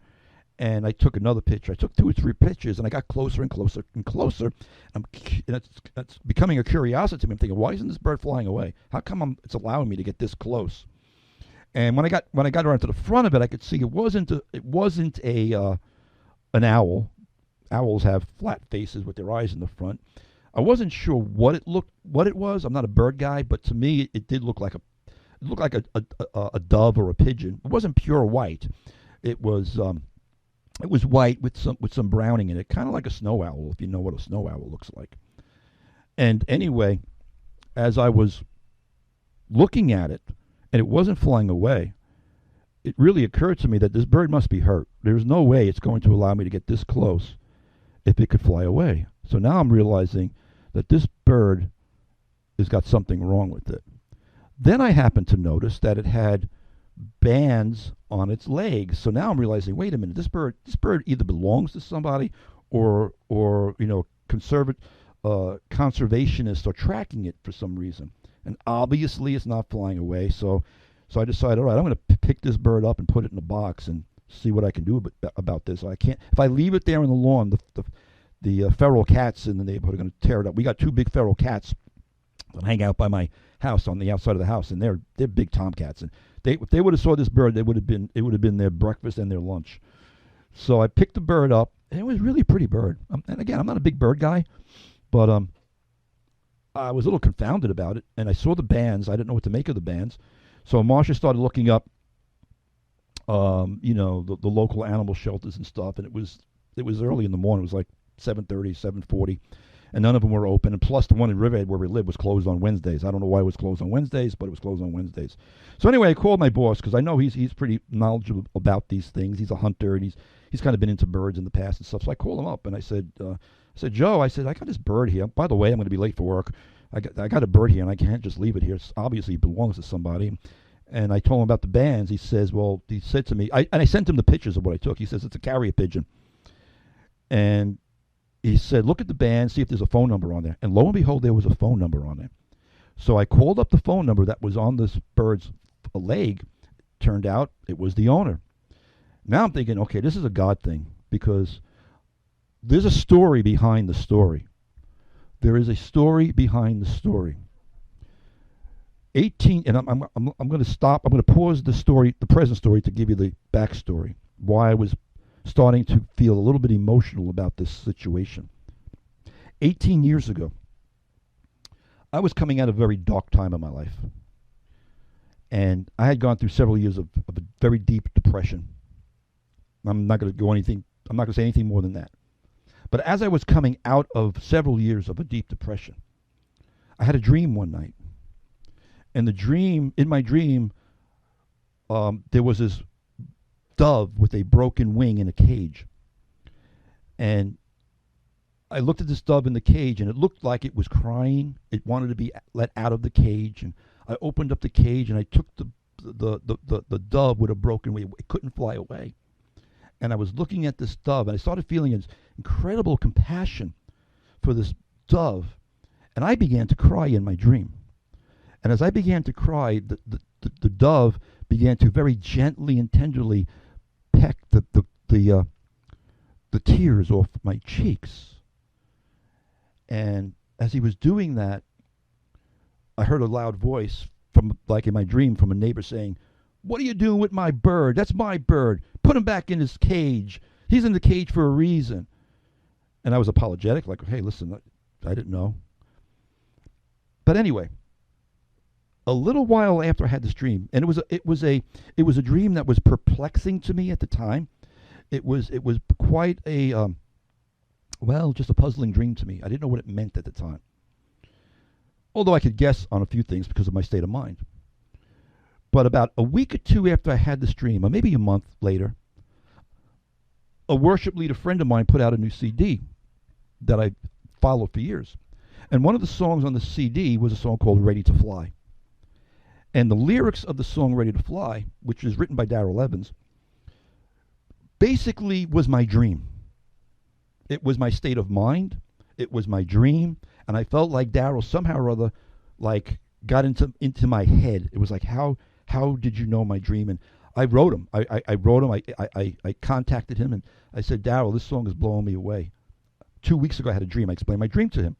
And I took another picture. I took 2 or 3 pictures, and I got closer and closer and closer. And it's becoming a curiosity to me. I'm thinking, why isn't this bird flying away? How come it's allowing me to get this close? And when I got around to the front of it, I could see it wasn't an owl. Owls have flat faces with their eyes in the front. I wasn't sure what it was. I'm not a bird guy, but to me, it did look like a dove or a pigeon. It wasn't pure white. It was white with some browning in it, kind of like a snow owl, if you know what a snow owl looks like. And anyway, as I was looking at it, and it wasn't flying away, it really occurred to me that this bird must be hurt. There's no way it's going to allow me to get this close if it could fly away. So now I'm realizing that this bird has got something wrong with it. Then I happened to notice that it had bands on its legs. So now I'm realizing, wait a minute, this bird either belongs to somebody or conservationists are tracking it for some reason. And obviously, it's not flying away. So I decided, all right, I'm going to pick this bird up and put it in a box and see what I can do about this. I can't, if I leave it there on the lawn, the feral cats in the neighborhood are going to tear it up. We got two big feral cats that hang out by my house on the outside of the house, and they're big tomcats. And if they would have saw this bird, it would have been their breakfast and their lunch. So I picked the bird up, and it was really a pretty bird. And again, I'm not a big bird guy, but I was a little confounded about it. And I saw the bands. I didn't know what to make of the bands. So Marsha started looking up, the local animal shelters and stuff. And it was early in the morning. It was like 7:30, 7:40, and none of them were open. And plus, the one in Riverhead where we lived was closed on Wednesdays. I don't know why it was closed on Wednesdays, but it was closed on Wednesdays. So anyway, I called my boss because I know he's pretty knowledgeable about these things. He's a hunter, and he's kind of been into birds in the past and stuff. So I called him up and I said, Joe, I got this bird here. By the way, I'm going to be late for work. I got a bird here, and I can't just leave it here. It's obviously it belongs to somebody. And I told him about the bands. He says, well, he said to me, and I sent him the pictures of what I took. He says, it's a carrier pigeon. And he said, look at the band, see if there's a phone number on there. And lo and behold, there was a phone number on there. So I called up the phone number that was on this bird's leg. Turned out it was the owner. Now I'm thinking, okay, this is a God thing, because there's a story behind the story. There is a story behind the story. 18, and I'm going to stop. I'm going to pause the story, the present story, to give you the backstory, why I was starting to feel a little bit emotional about this situation. 18 years ago, I was coming out of a very dark time in my life. And I had gone through several years of a very deep depression. I'm not going to say anything more than that. But as I was coming out of several years of a deep depression, I had a dream one night. And in my dream, there was this dove with a broken wing in a cage. And I looked at this dove in the cage, and it looked like it was crying. It wanted to be let out of the cage. And I opened up the cage, and I took the dove with a broken wing. It couldn't fly away. And I was looking at this dove, and I started feeling this incredible compassion for this dove. And I began to cry in my dream. And as I began to cry, the dove began to very gently and tenderly peck the tears off my cheeks. And as he was doing that, I heard a loud voice like in my dream, from a neighbor saying, "What are you doing with my bird? That's my bird. Put him back in his cage. He's in the cage for a reason." And I was apologetic, like, "Hey, listen, I didn't know." But anyway, a little while after I had this dream, and it was a dream that was perplexing to me at the time. It was quite a just a puzzling dream to me. I didn't know what it meant at the time, although I could guess on a few things because of my state of mind. But about a week or two after I had this dream, or maybe a month later, a worship leader friend of mine put out a new CD that I followed for years. And one of the songs on the CD was a song called "Ready to Fly." And the lyrics of the song "Ready to Fly," which is written by Daryl Evans, basically was my dream. It was my state of mind. It was my dream. And I felt like Daryl somehow or other got into my head. It was like, how did you know my dream? And I wrote him. I wrote him. I contacted him, and I said, "Daryl, this song is blowing me away." 2 weeks ago, I had a dream. I explained my dream to him.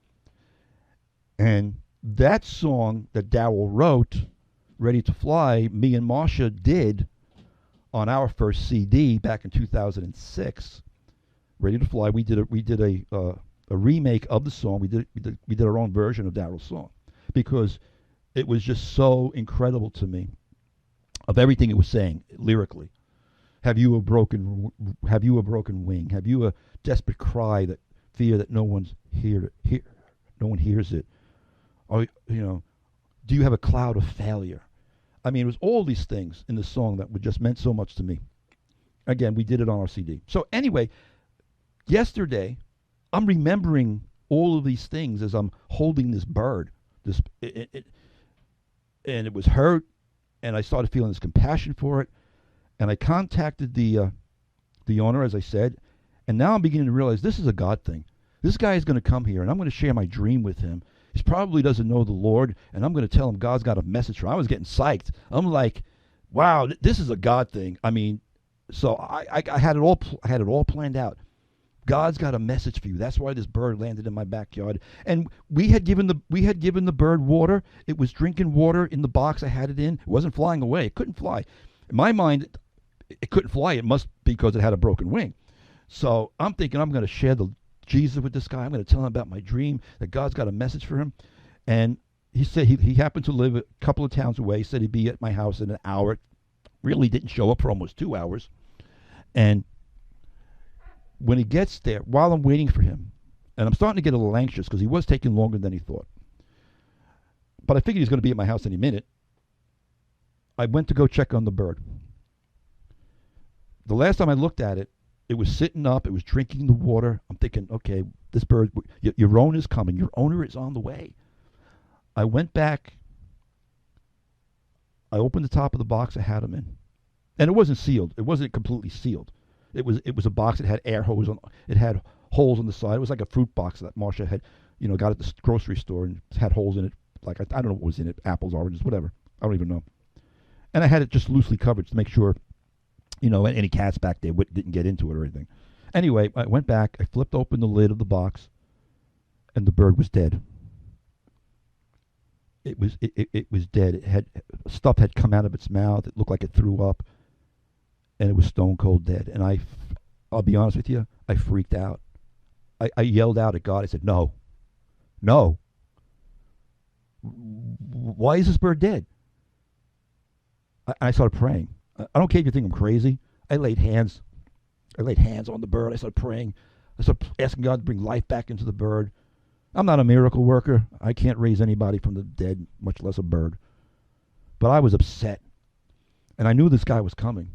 And that song that Daryl wrote, "Ready to Fly," me and Marsha did on our first CD back in 2006. "Ready to Fly." We did a remake of the song. We did our own version of Daryl's song because it was just so incredible to me of everything it was saying lyrically. Have you a broken wing? Have you a desperate cry that fear that no one hears it? Or do you have a cloud of failure? I mean, it was all these things in the song that just meant so much to me. Again, we did it on our CD. So anyway, yesterday, I'm remembering all of these things as I'm holding this bird. And it was hurt, and I started feeling this compassion for it. And I contacted the owner, as I said, And now I'm beginning to realize this is a God thing. This guy is going to come here, and I'm going to share my dream with him. He probably doesn't know the Lord, and I'm going to tell him God's got a message for him. I was getting psyched. I'm like, wow, this is a God thing. I mean, so I had it all. I had it all planned out. God's got a message for you. That's why this bird landed in my backyard. And we had given the bird water. It was drinking water in the box I had it in. It wasn't flying away. It couldn't fly. In my mind, it couldn't fly. It must be because it had a broken wing. So I'm thinking I'm going to share the Jesus with this guy. I'm going to tell him about my dream, that God's got a message for him. And he said he happened to live a couple of towns away. He said he'd be at my house in an hour. Really didn't show up for almost 2 hours. And when he gets there, while I'm waiting for him, and I'm starting to get a little anxious because he was taking longer than he thought. But I figured he was going to be at my house any minute. I went to go check on the bird. The last time I looked at it, it was sitting up. It was drinking the water. I'm thinking, okay, this bird, your owner is coming. Your owner is on the way. I went back. I opened the top of the box I had him in. And it wasn't sealed. It wasn't completely sealed. It was a box that had air hose on. It had holes on the side. It was like a fruit box that Marsha had, got at the grocery store and had holes in it. Like I don't know what was in it, apples, oranges, whatever. I don't even know. And I had it just loosely covered to make sure, any cats back there didn't get into it or anything. Anyway, I went back. I flipped open the lid of the box, and the bird was dead. It was dead. Stuff had come out of its mouth. It looked like it threw up. And it was stone cold dead. And I'll be honest with you, I freaked out. I yelled out at God. I said, no. Why is this bird dead? I started praying. I don't care if you think I'm crazy. I laid hands on the bird. I started praying. I started asking God to bring life back into the bird. I'm not a miracle worker. I can't raise anybody from the dead, much less a bird. But I was upset. And I knew this guy was coming.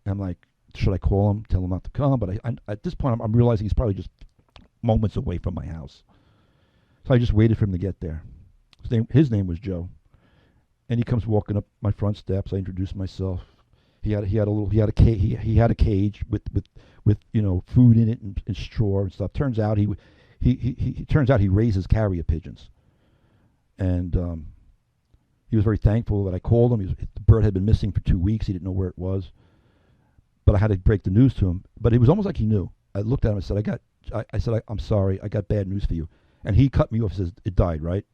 I'm like, should I call him, tell him not to come? But at this point, I'm realizing he's probably just moments away from my house. So I just waited for him to get there. His name was Joe, and he comes walking up my front steps. I introduced myself. He had a cage with food in it and straw and stuff. Turns out he raises carrier pigeons, and he was very thankful that I called him. The bird had been missing for 2 weeks. He didn't know where it was. But I had to break the news to him. But it was almost like he knew. I looked at him and said, I'm sorry, I got bad news for you. And he cut me off and says, it died, right?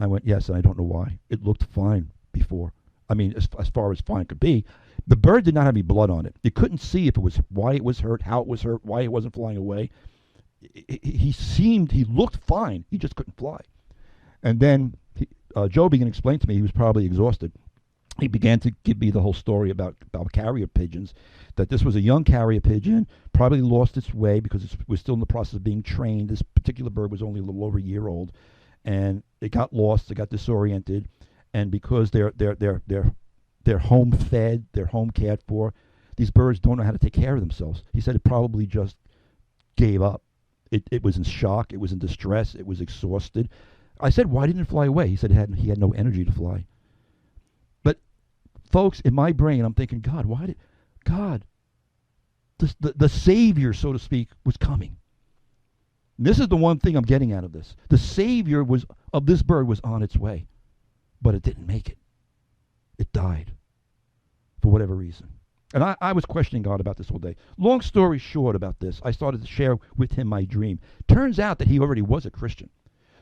I went, yes, and I don't know why. It looked fine before. I mean, as far as fine could be. The bird did not have any blood on it. You couldn't see if it was why it was hurt, how it was hurt, why it wasn't flying away. He looked fine. He just couldn't fly. And then Joe began to explain to me he was probably exhausted. He began to give me the whole story about carrier pigeons, that this was a young carrier pigeon, probably lost its way because it was still in the process of being trained. This particular bird was only a little over a year old, and it got lost, it got disoriented, and because they're home fed, they're home cared for, these birds don't know how to take care of themselves. He said it probably just gave up. It was in shock, it was in distress, it was exhausted. I said, why didn't it fly away? He said he had no energy to fly. Folks, in my brain, I'm thinking, the Savior, so to speak, was coming. And this is the one thing I'm getting out of this. The Savior of this bird was on its way, but it didn't make it. It died for whatever reason. And I was questioning God about this all day. Long story short about this, I started to share with him my dream. Turns out that he already was a Christian.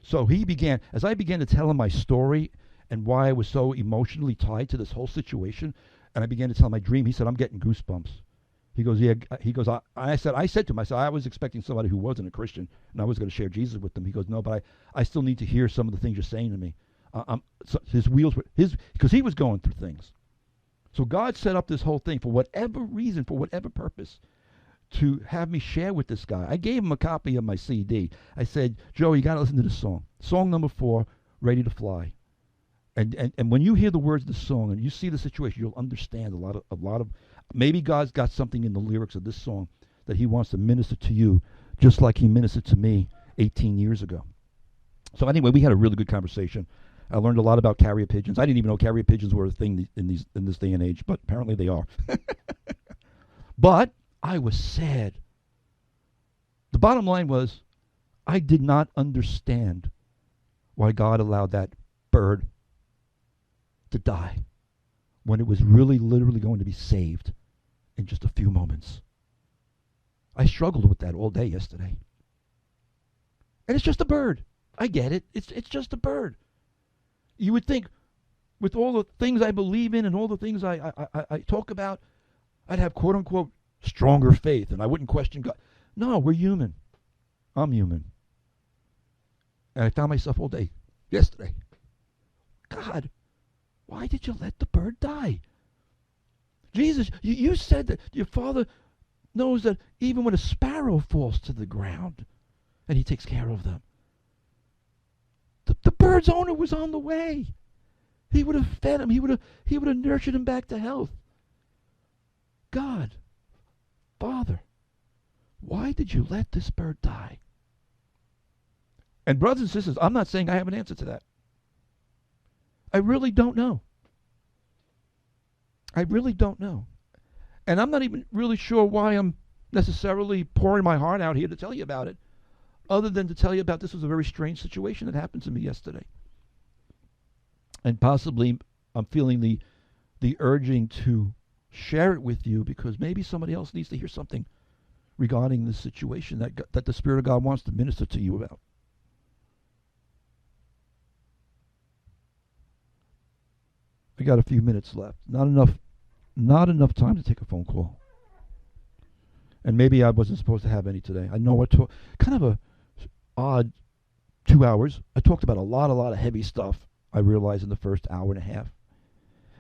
So as I began to tell him my story and why I was so emotionally tied to this whole situation, and I began to tell him my dream, he said, I'm getting goosebumps. He goes, yeah. He goes, I said to him, I was expecting somebody who wasn't a Christian, and I was going to share Jesus with them. He goes, no, but I still need to hear some of the things you're saying to me. So his wheels were, because he was going through things. So God set up this whole thing for whatever reason, for whatever purpose, to have me share with this guy. I gave him a copy of my CD. I said, Joe, you got to listen to this song. Song number 4, Ready to Fly. And when you hear the words of the song and you see the situation, you'll understand a lot of maybe God's got something in the lyrics of this song that he wants to minister to you, just like he ministered to me 18 years ago. So anyway, we had a really good conversation. I learned a lot about carrier pigeons. I didn't even know carrier pigeons were a thing in this day and age, but apparently they are. But I was sad. The bottom line was, I did not understand why God allowed that bird to die when it was really literally going to be saved in just a few moments. I struggled with that all day yesterday. And it's just a bird. I get it. It's just a bird. You would think with all the things I believe in and all the things I talk about, I'd have quote unquote stronger faith and I wouldn't question God. No, we're human. I'm human. And I found myself all day yesterday. God, why did you let the bird die? Jesus, you said that your Father knows that even when a sparrow falls to the ground, and he takes care of them. The bird's owner was on the way. He would have fed him. He would have nurtured him back to health. God, Father, why did you let this bird die? And brothers and sisters, I'm not saying I have an answer to that. I really don't know. I really don't know. And I'm not even really sure why I'm necessarily pouring my heart out here to tell you about it, other than to tell you about this was a very strange situation that happened to me yesterday. And possibly I'm feeling the urging to share it with you because maybe somebody else needs to hear something regarding this situation that the Spirit of God wants to minister to you about. I got a few minutes left. Not enough time to take a phone call. And maybe I wasn't supposed to have any today. I know kind of a odd 2 hours. I talked about a lot of heavy stuff, I realized, in the first hour and a half.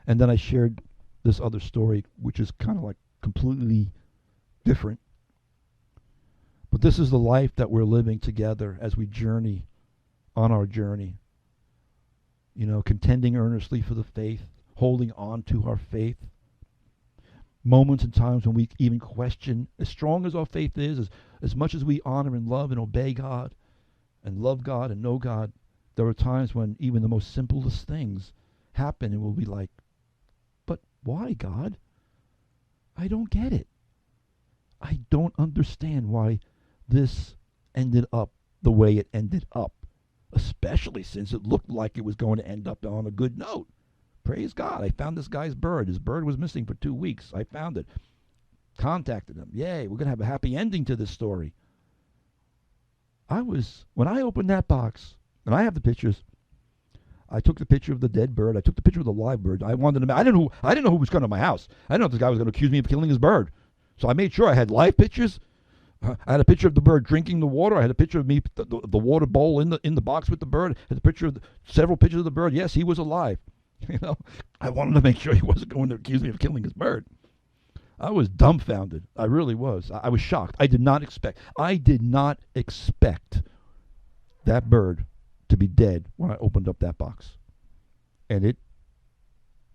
And then I shared this other story, which is kind of like completely different. But this is the life that we're living together as we journey on our journey. You know, contending earnestly for the faith, holding on to our faith. Moments and times when we even question, as strong as our faith is, as much as we honor and love and obey God and love God and know God, there are times when even the most simplest things happen and we'll be like, but why, God? I don't get it. I don't understand why this ended up the way it ended up, especially since it looked like it was going to end up on a good note. Praise God, I found this guy's bird. His bird was missing for 2 weeks. I found it. Contacted him. Yay, we're going to have a happy ending to this story. When I opened that box, and I have the pictures, I took the picture of the dead bird. I took the picture of the live bird. I didn't know who was coming to my house. I didn't know if this guy was going to accuse me of killing his bird. So I made sure I had live pictures. I had a picture of the bird drinking the water. I had a picture of me, the water bowl in the box with the bird. I had a picture of several pictures of the bird. Yes, he was alive. You know, I wanted to make sure he wasn't going to accuse me of killing his bird. I was dumbfounded. I really was. I was shocked. I did not expect that bird to be dead when I opened up that box. And it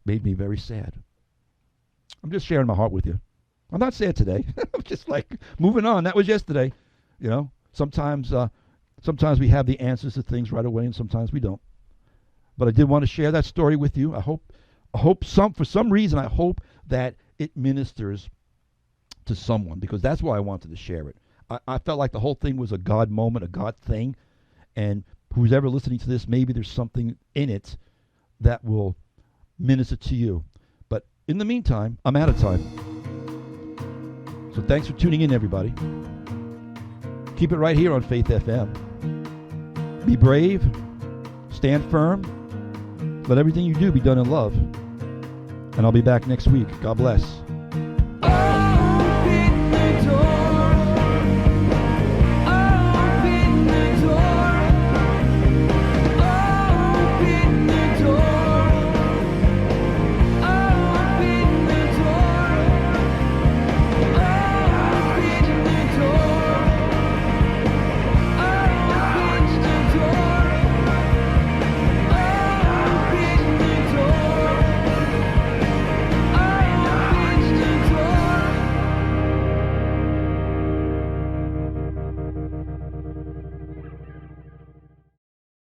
made me very sad. I'm just sharing my heart with you. I'm not sad today. I'm just like moving on. That was yesterday. You know, sometimes we have the answers to things right away and sometimes we don't. But I did want to share that story with you. I hope for some reason that it ministers to someone, because that's why I wanted to share it. I felt like the whole thing was a God moment, a God thing. And who's ever listening to this, maybe there's something in it that will minister to you. But in the meantime, I'm out of time. So thanks for tuning in, everybody. Keep it right here on Faith FM. Be brave. Stand firm. Let everything you do be done in love. And I'll be back next week. God bless.